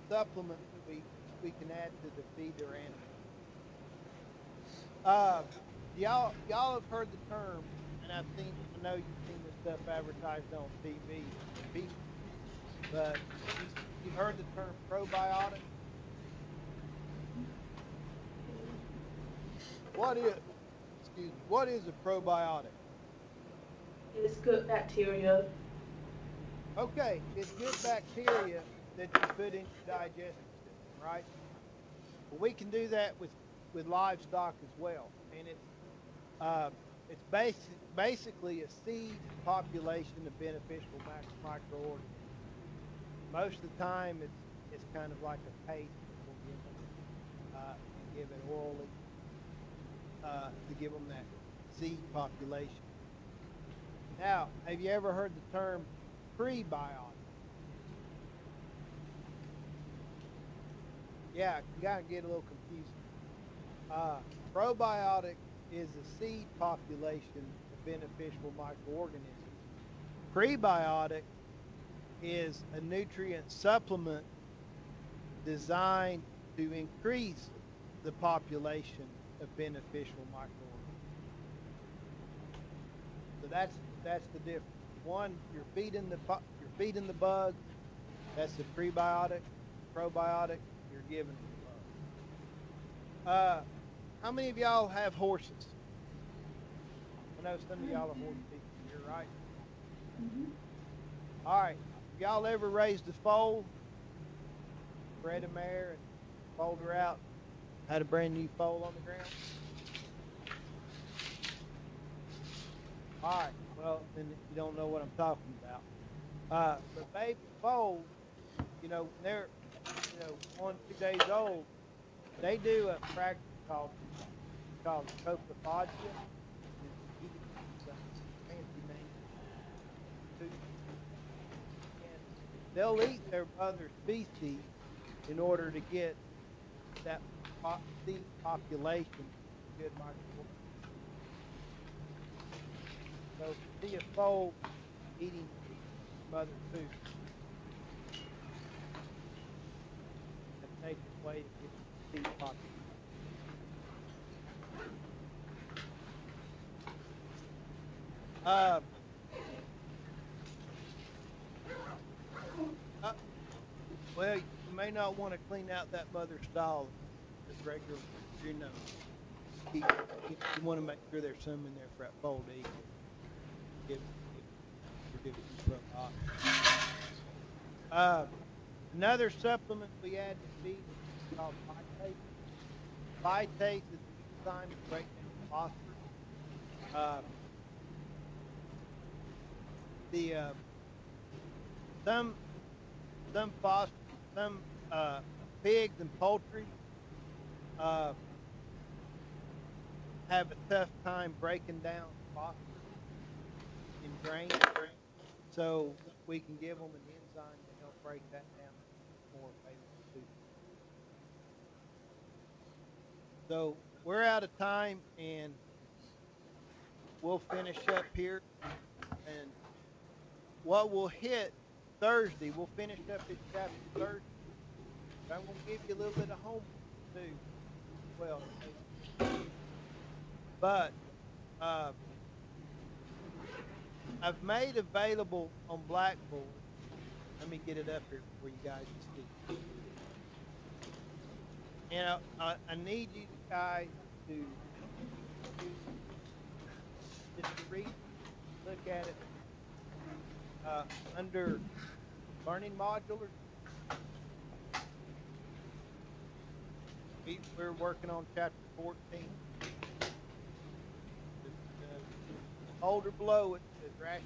supplements that we can add to feed their animals. Y'all have heard the term, and I know you've seen this stuff advertised on TV, but you've heard the term probiotic. What is a probiotic? It's good bacteria. Okay, it's good bacteria that you put in your digestive system, right? Well, we can do that with livestock as well, and it's basically a seed population of beneficial microorganisms. Most of the time, it's kind of like a paste that we'll give them. You give it orally to give them that seed population. Now, have you ever heard the term prebiotic? Yeah, you gotta get a little confusing. Probiotic is a seed population of beneficial microorganisms. Prebiotic is a nutrient supplement designed to increase the population of beneficial microorganisms. So that's the difference. One, you're feeding the bug. That's the prebiotic. Probiotic, you're giving the bug. How many of y'all have horses? I know some of y'all are horse people. You're right. Mm-hmm. All right. Have y'all ever raised a foal, bred a mare, and foaled her out, had a brand new foal on the ground? All right. Well, then you don't know what I'm talking about. But baby foals, when they're 1, 2 days old, they do a practice called coprophagia. It's a fancy name. And they'll eat their other species in order to get that seed population of good microorganisms. So if you see a foal eating mother too. And take it away to get the seat pocket. Well, you may not want to clean out that mother stall just regular. You know, you want to make sure there's some in there for that foal to eat. Give it another supplement we add to feed is called phytase. Phytase is the enzyme to break down phosphorus. Some phosphorus, some pigs and poultry have a tough time breaking down phosphorus in grain, so we can give them an enzyme to help break that down more available to them. So we're out of time, and we'll finish up here. And what we'll hit Thursday, we'll finish up this chapter Thursday. I'm going to give you a little bit of homework too. Well, but I've made available on Blackboard. Let me get it up here for you guys to see. And I need you guys to just read, look at it under learning modulars. We're working on chapter 14. The folder below it says ration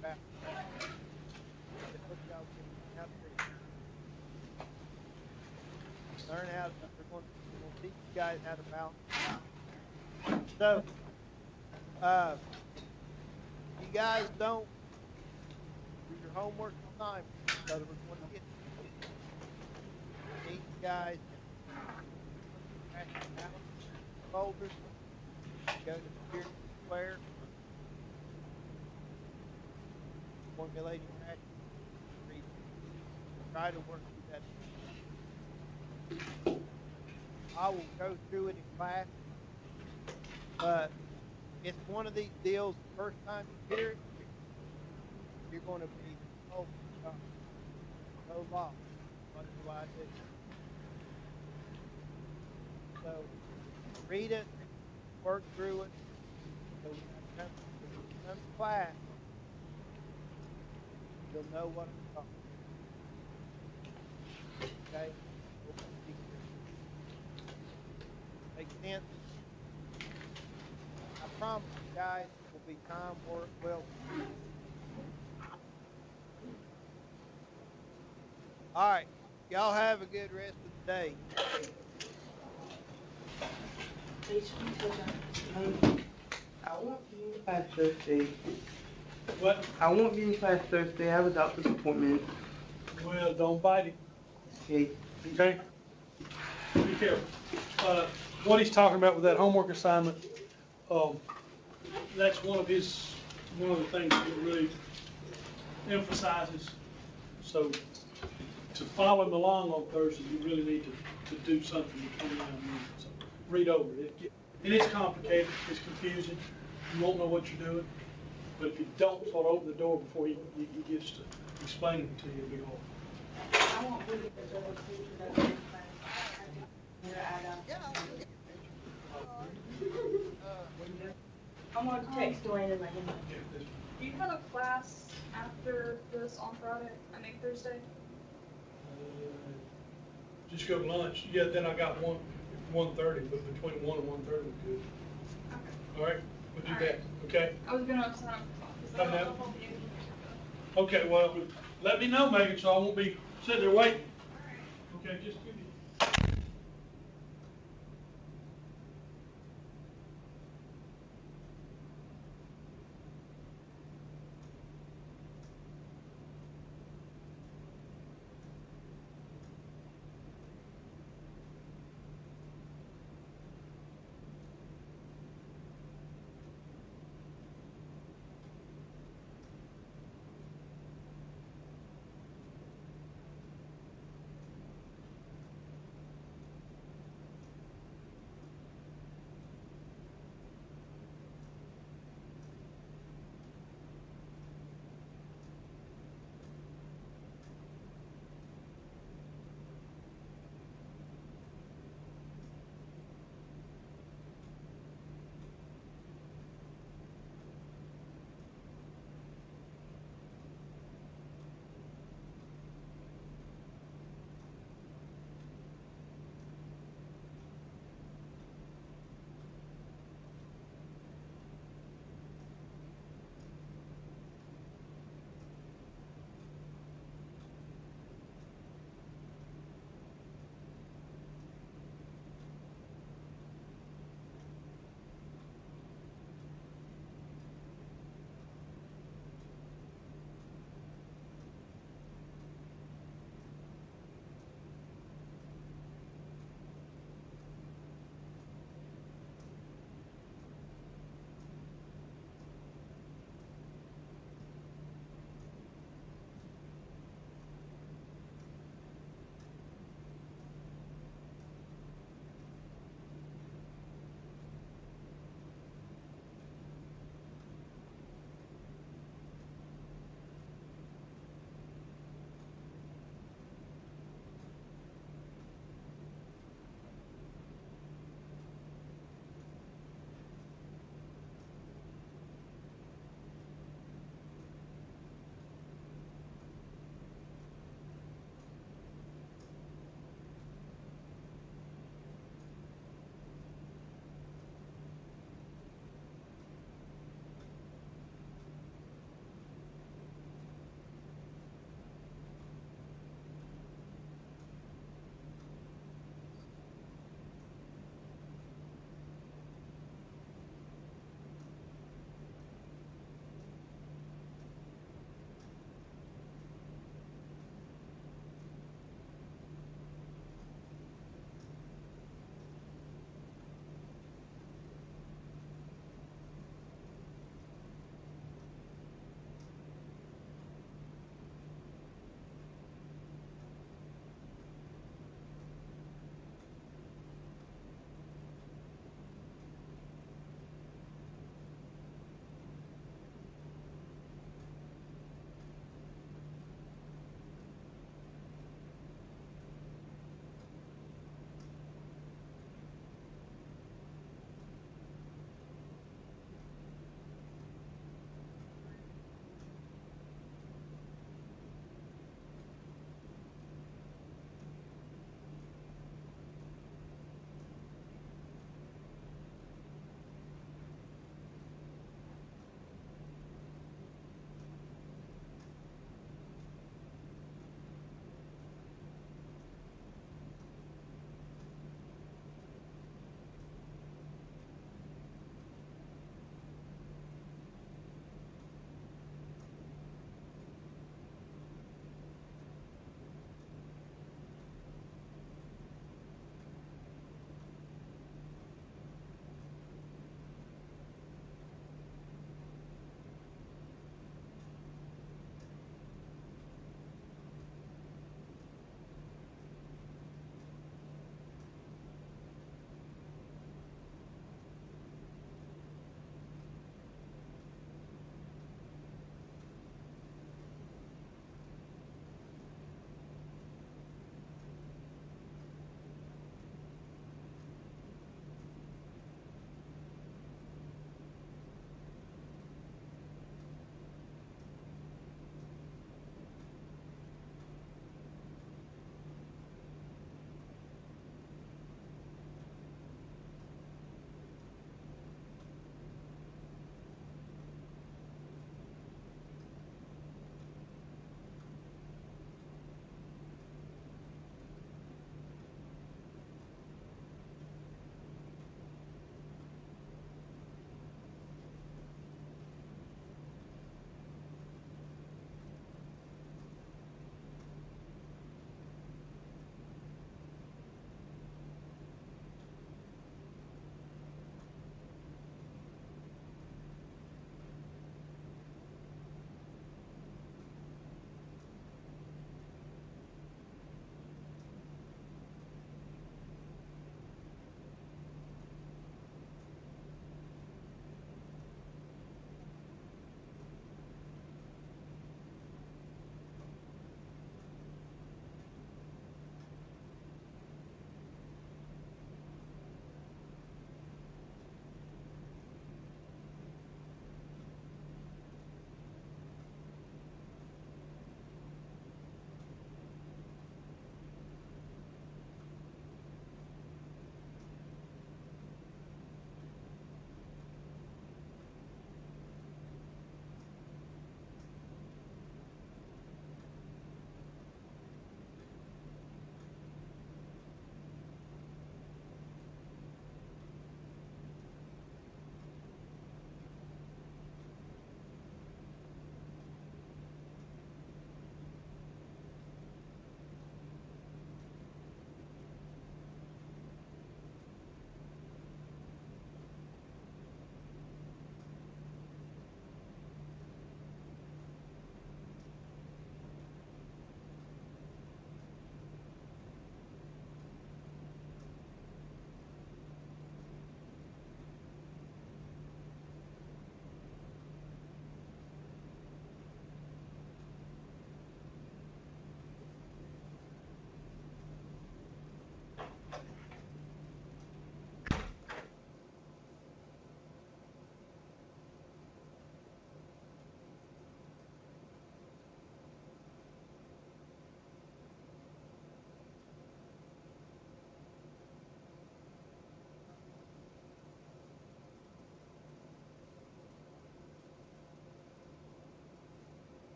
balance. Learn how to, we're going to teach you guys how to balance. So, you guys don't do your homework assignment, so we're going to get these guys folders, go to Spirit Square, formulating ration, read, try to work through that. I will go through it in class, but it's one of these deals, the first time you hear it, you're going to be, oh my God, so lost. What do I do? So, read it, work through it, so when I come to class, you'll know what I'm talking about. Okay? Make sense? I promise you guys, it will be time work well. All right. Y'all have a good rest of the day. I won't be in class Thursday. What? I won't be in class Thursday. I have a doctor's appointment. Well, don't bite him. Okay. Okay? Be careful. What he's talking about with that homework assignment, that's one of the things that he really emphasizes. So to follow him along on Thursday, you really need to do something between now and then. So read over it. And it's complicated, it's confusing, you won't know what you're doing. But if you don't sort of open the door before he gets to explaining it to you, it'll be hard. I won't be here for the I'm going to text Dwayne and let him know. Do you have a class after this on Friday? I mean Thursday? Just go to lunch. Yeah, then I got 1:30, but between 1 and 1:30 would be good. Okay. All right, we'll do All that. right. Okay. I was gonna sign up for Come that. now. Okay, well, let me know, Megan, so I won't be sitting there waiting. Okay, just give me